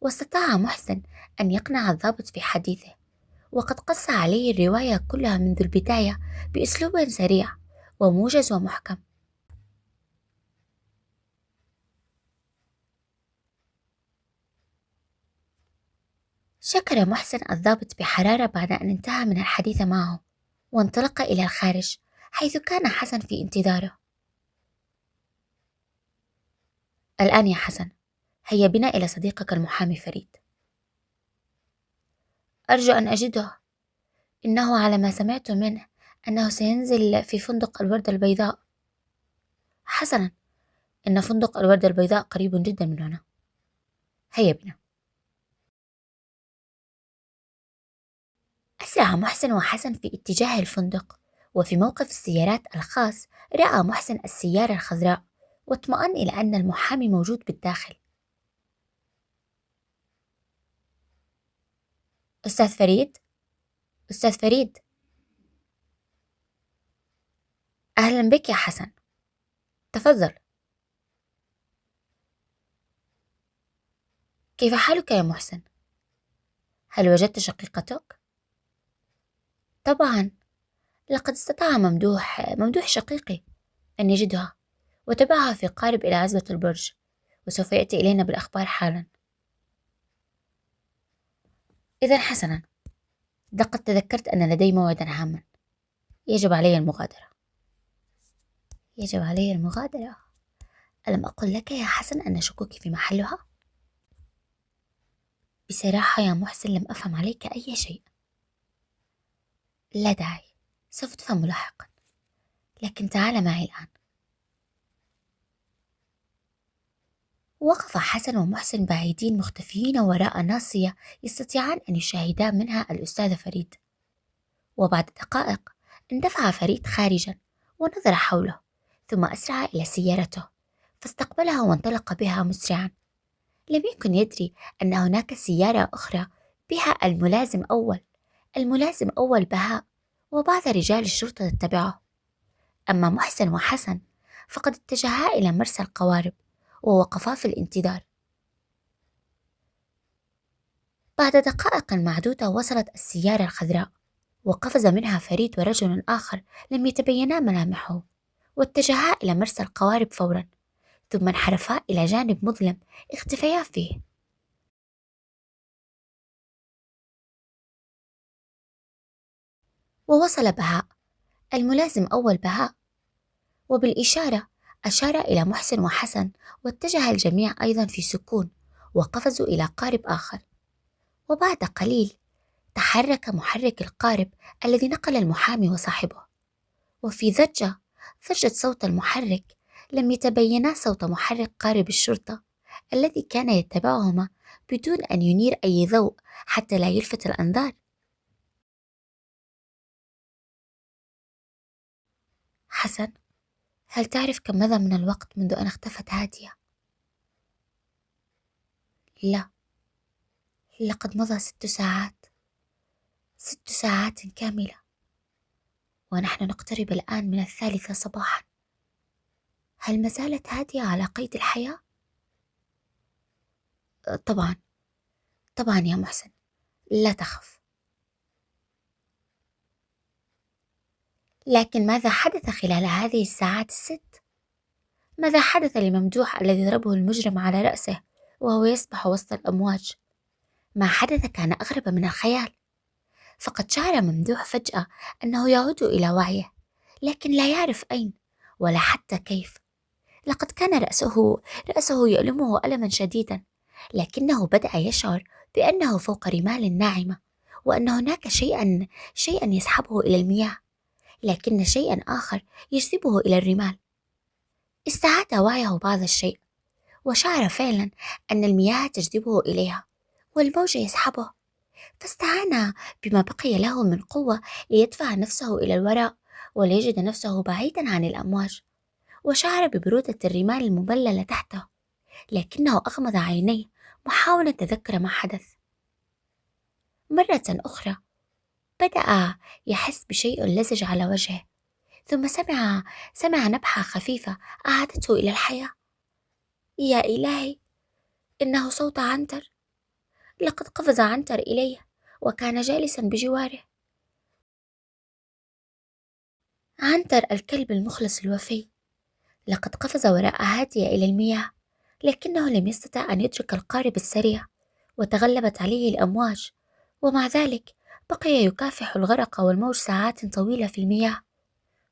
واستطاع محسن أن يقنع الضابط في حديثه، وقد قص عليه الرواية كلها منذ البداية بأسلوب سريع وموجز ومحكم. شكر محسن الضابط بحرارة بعد أن انتهى من الحديث معه، وانطلق إلى الخارج حيث كان حسن في انتظاره. الآن يا حسن، هيا بنا إلى صديقك المحامي فريد. أرجو أن أجده. إنه على ما سمعت منه أنه سينزل في فندق الوردة البيضاء. حسنا، إن فندق الوردة البيضاء قريب جدا من هنا. هيا بنا. أسرع محسن وحسن في اتجاه الفندق، وفي موقف السيارات الخاص رأى محسن السيارة الخضراء واطمأن إلى أن المحامي موجود بالداخل. أستاذ فريد، أستاذ فريد. أهلا بك يا حسن، تفضل. كيف حالك يا محسن؟ هل وجدت شقيقتك؟ طبعا، لقد استطاع ممدوح شقيقي أن يجدها، وتبعها في قارب إلى عزبة البرج، وسوف يأتي إلينا بالأخبار حالا. إذا حسنا، لقد تذكرت أن لدي موعدا هاما. يجب علي المغادرة. يجب علي المغادرة. ألم أقل لك يا حسن أن شكوكي في محلها؟ بصراحة يا محسن لم أفهم عليك أي شيء. لا داعي، سوف تفهم لاحقا، لكن تعال معي الآن. وقف حسن ومحسن بعيدين مختفيين وراء ناصية يستطيعان أن يشاهدا منها الأستاذ فريد. وبعد دقائق اندفع فريد خارجا ونظر حوله، ثم أسرع إلى سيارته فاستقبلها وانطلق بها مسرعا. لم يكن يدري أن هناك سيارة أخرى بها الملازم أول بهاء وبعض رجال الشرطة تتبعه. أما محسن وحسن فقد اتجها إلى مرسى القوارب ووقفا في الانتظار. بعد دقائق معدودة وصلت السيارة الخضراء، وقفز منها فريد ورجل آخر لم يتبينا ملامحه، واتجها إلى مرسى القوارب فورا، ثم انحرفا إلى جانب مظلم اختفيا فيه. ووصل بهاء، الملازم أول بهاء، وبالإشارة أشار إلى محسن وحسن، واتجه الجميع أيضا في سكون وقفزوا إلى قارب آخر. وبعد قليل تحرك محرك القارب الذي نقل المحامي وصاحبه، وفي ضجة صوت المحرك لم يتبينا صوت محرك قارب الشرطة الذي كان يتبعهما بدون أن ينير أي ضوء حتى لا يلفت الأنظار. حسن، هل تعرف كم مضى من الوقت منذ أن اختفت هادية؟ لا، لقد مضى 6 ساعات، 6 ساعات كاملة، ونحن نقترب الآن من 3 صباحا. هل ما زالت هادية على قيد الحياة؟ طبعا، طبعا يا محسن، لا تخف. لكن ماذا حدث خلال هذه الساعات ال6؟ ماذا حدث لممدوح الذي ضربه المجرم على رأسه وهو يسبح وسط الأمواج؟ ما حدث كان أغرب من الخيال، فقد شعر ممدوح فجأة أنه يعود إلى وعيه، لكن لا يعرف أين ولا حتى كيف. لقد كان رأسه يؤلمه ألما شديدا، لكنه بدأ يشعر بأنه فوق رمال ناعمة، وأن هناك شيئا يسحبه إلى المياه، لكن شيئا آخر يجذبه إلى الرمال. استعاد وعيه بعض الشيء، وشعر فعلا أن المياه تجذبه إليها والموج يسحبه، فاستعان بما بقي له من قوة ليدفع نفسه إلى الوراء وليجد نفسه بعيدا عن الأمواج، وشعر ببرودة الرمال المبللة تحته، لكنه أغمض عينيه محاولا تذكر ما حدث. مرة أخرى بدأ يحس بشيء لزج على وجهه، ثم سمع نبحة خفيفة أعادته إلى الحياة. يا إلهي، إنه صوت عنتر. لقد قفز عنتر إليه وكان جالسا بجواره. عنتر الكلب المخلص الوفي. لقد قفز وراء هادية إلى المياه، لكنه لم يستطع أن يترك القارب السريع، وتغلبت عليه الأمواج، ومع ذلك بقي يكافح الغرق والموج ساعات طويلة في المياه.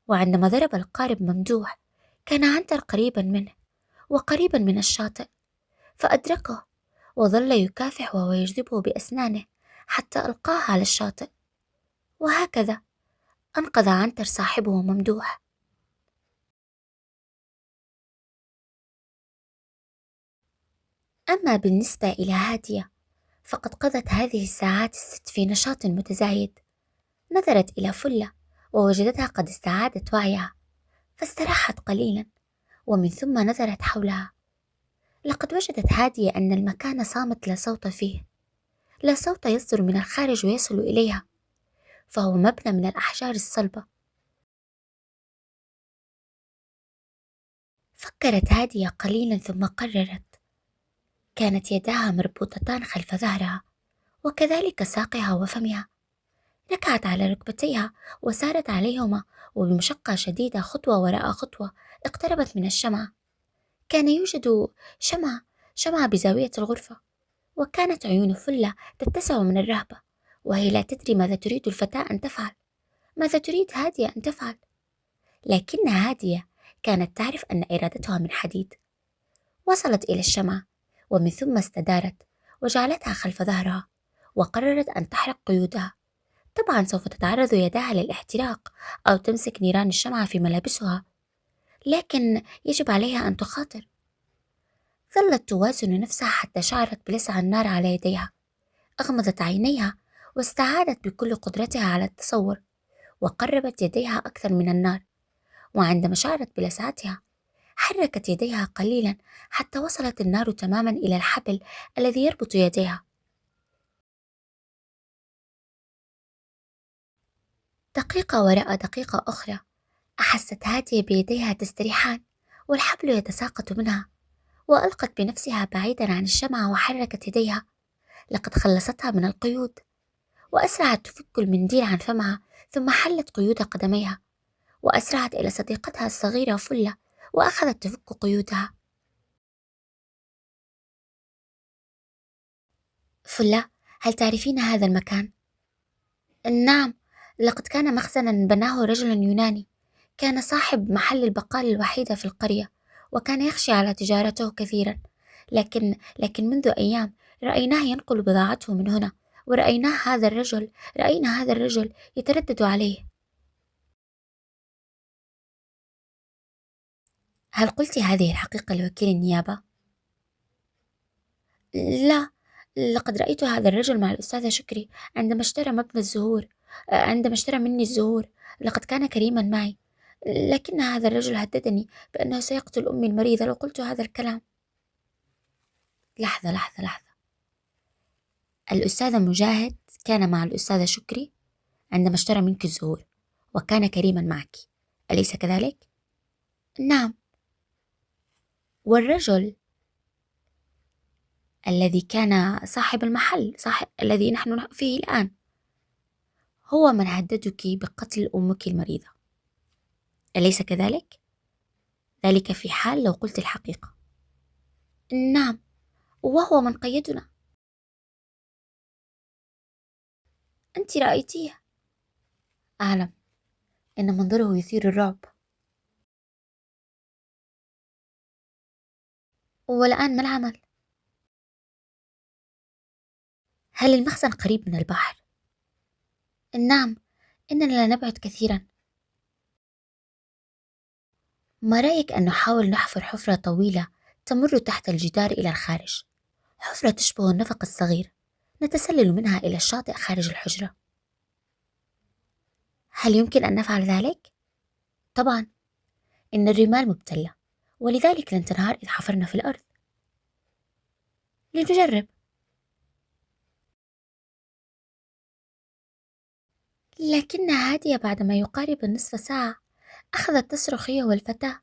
وعندما ضرب القارب ممدوح كان عنتر قريبا منه وقريبا من الشاطئ، فأدركه وظل يكافح وهو يجذبه بأسنانه حتى ألقاه على الشاطئ. وهكذا أنقذ عنتر صاحبه ممدوح. أما بالنسبة إلى هادية فقد قضت هذه الساعات الست في نشاط متزايد. نظرت إلى فلة ووجدتها قد استعادت وعيها، فاستراحت قليلا ومن ثم نظرت حولها. لقد وجدت هادية أن المكان صامت لا صوت فيه، لا صوت يصدر من الخارج ويصل إليها، فهو مبنى من الأحجار الصلبة. فكرت هادية قليلا ثم قررت. كانت يداها مربوطتان خلف ظهرها وكذلك ساقها وفمها. ركعت على ركبتيها وسارت عليهما، وبمشقة شديدة خطوة وراء خطوة اقتربت من الشمعة. كان يوجد شمعة بزاوية الغرفة، وكانت عيون فلة تتسع من الرهبة، وهي لا تدري ماذا تريد الفتاة أن تفعل، ماذا تريد هادية أن تفعل. لكن هادية كانت تعرف أن إرادتها من حديد. وصلت إلى الشمعة ومن ثم استدارت وجعلتها خلف ظهرها، وقررت أن تحرق قيودها. طبعا سوف تتعرض يداها للاحتراق أو تمسك نيران الشمعة في ملابسها، لكن يجب عليها أن تخاطر. ظلت توازن نفسها حتى شعرت بلسع النار على يديها. أغمضت عينيها واستعادت بكل قدرتها على التصور، وقربت يديها أكثر من النار. وعندما شعرت بلسعتها حركت يديها قليلا حتى وصلت النار تماما إلى الحبل الذي يربط يديها. دقيقة وراء دقيقة أخرى أحست هادية بيديها تستريحان والحبل يتساقط منها، وألقت بنفسها بعيدا عن الشمعة وحركت يديها. لقد خلصتها من القيود، وأسرعت تفك المنديل عن فمها ثم حلت قيود قدميها، وأسرعت إلى صديقتها الصغيرة فلة وأخذت تفك قيودها. فلة، هل تعرفين هذا المكان؟ نعم، لقد كان مخزنا بناه رجل يوناني، كان صاحب محل البقال الوحيدة في القرية، وكان يخشى على تجارته كثيرا. لكن منذ أيام رأيناه ينقل بضاعته من هنا، رأينا هذا الرجل يتردد عليه. هل قلت هذه الحقيقة لوكيل النيابة؟ لا، لقد رأيت هذا الرجل مع الأستاذة شكري عندما اشترى مني الزهور. لقد كان كريما معي، لكن هذا الرجل هددني بأنه سيقتل أمي المريضة لو قلت هذا الكلام. لحظة لحظة لحظة، الأستاذ مجاهد كان مع الأستاذة شكري عندما اشترى منك الزهور وكان كريما معك، أليس كذلك؟ نعم. والرجل الذي كان صاحب المحل، الذي نحن فيه الآن، هو من هددك بقتل أمك المريضة، أليس كذلك؟ ذلك في حال لو قلت الحقيقة. نعم، وهو من قيدنا. أنت رأيتيه. أعلم، إن منظره يثير الرعب. والآن ما العمل؟ هل المخزن قريب من البحر؟ نعم، إننا لا نبعد كثيرا. ما رأيك أن نحاول نحفر حفرة طويلة تمر تحت الجدار إلى الخارج، حفرة تشبه النفق الصغير نتسلل منها إلى الشاطئ خارج الحجرة؟ هل يمكن أن نفعل ذلك؟ طبعا، إن الرمال مبتلة، ولذلك لن تنهار إذ حفرنا في الأرض. لنجرب. لكن هادية بعد ما يقارب النصف ساعة أخذت تصرخ هي والفتاة.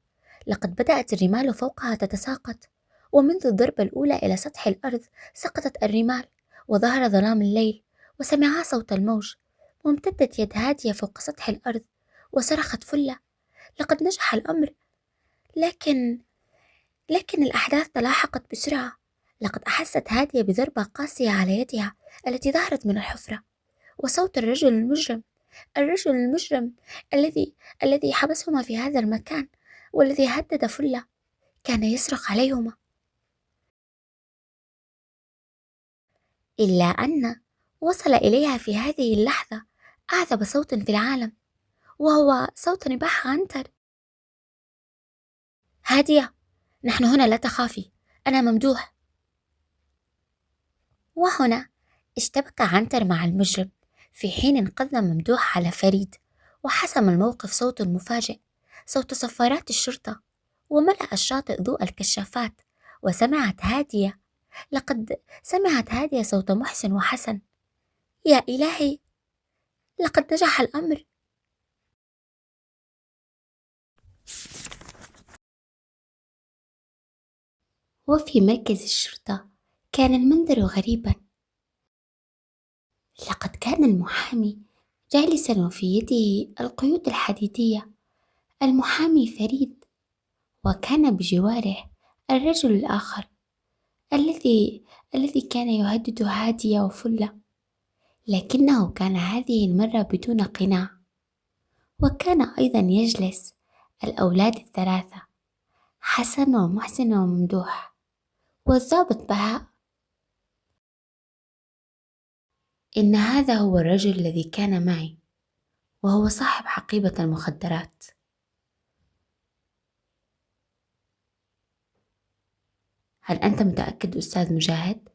لقد بدأت الرمال فوقها تتساقط، ومنذ الضربة الأولى إلى سطح الأرض سقطت الرمال، وظهر ظلام الليل، وسمعا صوت الموج. وامتدت يد هادية فوق سطح الأرض وصرخت فلة: لقد نجح الأمر. لكن الأحداث تلاحقت بسرعة. لقد أحست هادية بضربة قاسية على يدها التي ظهرت من الحفرة، وصوت الرجل المجرم الذي الذي حبسهما في هذا المكان والذي هدد فلة كان يصرخ عليهما. إلا أن وصل إليها في هذه اللحظة أعذب صوت في العالم، وهو صوت نباح عنتر. هادية، نحن هنا، لا تخافي، أنا ممدوح. وهنا اشتبك عنتر مع المجرم، في حين انقض ممدوح على فريد، وحسم الموقف صوت مفاجئ، صوت صفارات الشرطة، وملأ الشاطئ ضوء الكشافات. لقد سمعت هادية صوت محسن وحسن. يا إلهي، لقد نجح الأمر. وفي مركز الشرطة كان المنظر غريبا. لقد كان المحامي جالسا وفي يده القيود الحديدية، المحامي فريد، وكان بجواره الرجل الآخر الذي كان يهدد هادية وفلة، لكنه كان هذه المرة بدون قناع. وكان أيضا يجلس الأولاد الثلاثة، حسن ومحسن وممدوح، والضابط بهاء. إن هذا هو الرجل الذي كان معي، وهو صاحب حقيبة المخدرات. هل أنت متأكد أستاذ مجاهد؟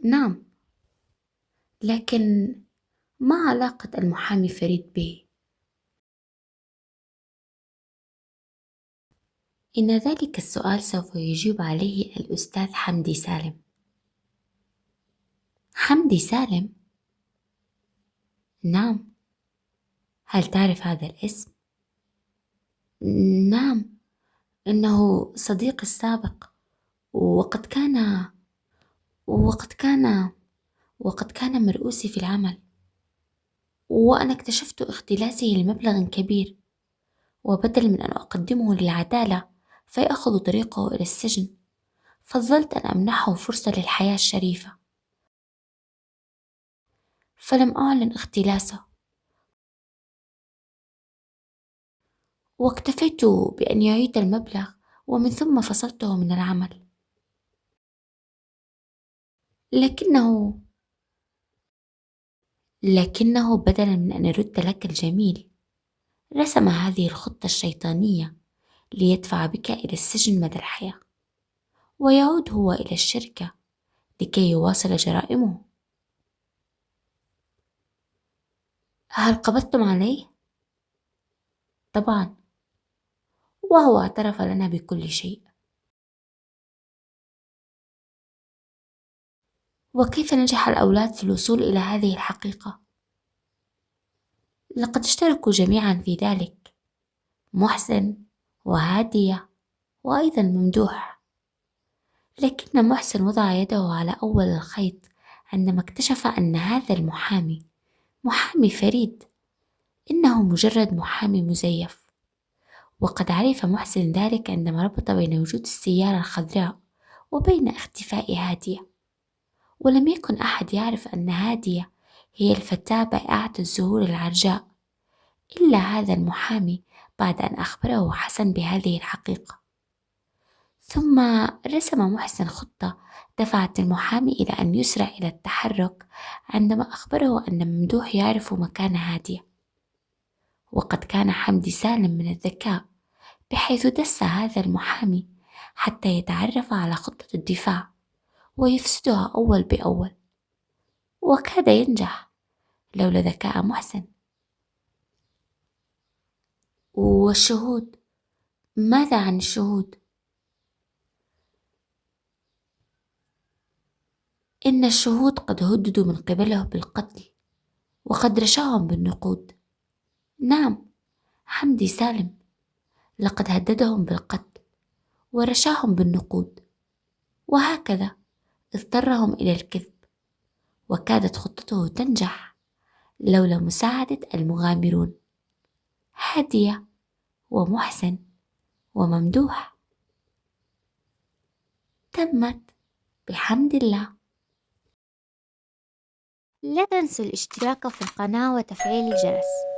نعم، لكن ما علاقة المحامي فريد به؟ إن ذلك السؤال سوف يجيب عليه الأستاذ حمدي سالم. حمدي سالم؟ نعم. هل تعرف هذا الاسم؟ نعم، إنه صديقي السابق، وقد كان وقد كان وقد كان مرؤوسي في العمل، وأنا اكتشفت اختلاسه لمبلغ كبير، وبدل من أن أقدمه للعدالة فيأخذ طريقه إلى السجن، فضلت أن أمنحه فرصة للحياة الشريفة، فلم أعلن اختلاسه، واكتفيت بأن يعيد المبلغ، ومن ثم فصلته من العمل. لكنه بدلا من أن يرد لك الجميل، رسم هذه الخطة الشيطانية ليدفع بك إلى السجن مدى الحياة، ويعود هو إلى الشركة لكي يواصل جرائمه. هل قبضتم عليه؟ طبعا، وهو اعترف لنا بكل شيء. وكيف نجح الأولاد في الوصول إلى هذه الحقيقة؟ لقد اشتركوا جميعا في ذلك، محسن وهادية وأيضا ممدوح. لكن محسن وضع يده على أول الخيط عندما اكتشف أن هذا محامي فريد، إنه مجرد محامي مزيف. وقد عرف محسن ذلك عندما ربط بين وجود السيارة الخضراء وبين اختفاء هادية، ولم يكن أحد يعرف أن هادية هي الفتاة بائعة الزهور العرجاء إلا هذا المحامي، بعد أن أخبره حسن بهذه الحقيقة. ثم رسم محسن خطة دفعت المحامي إلى أن يسرع إلى التحرك عندما أخبره أن ممدوح يعرف مكان هادية. وقد كان حمدي سالم من الذكاء، بحيث دس هذا المحامي حتى يتعرف على خطة الدفاع ويفسدها أول بأول، وكاد ينجح لولا ذكاء محسن. والشهود؟ ماذا عن الشهود؟ إن الشهود قد هددوا من قبله بالقتل، وقد رشاهم بالنقود. نعم، حمدي سالم لقد هددهم بالقتل ورشاهم بالنقود، وهكذا اضطرهم إلى الكذب، وكادت خطته تنجح لولا مساعدة المغامرون هادية ومحسن وممدوح. تمت. بحمد الله. لا تنسوا الاشتراك في القناة وتفعيل الجرس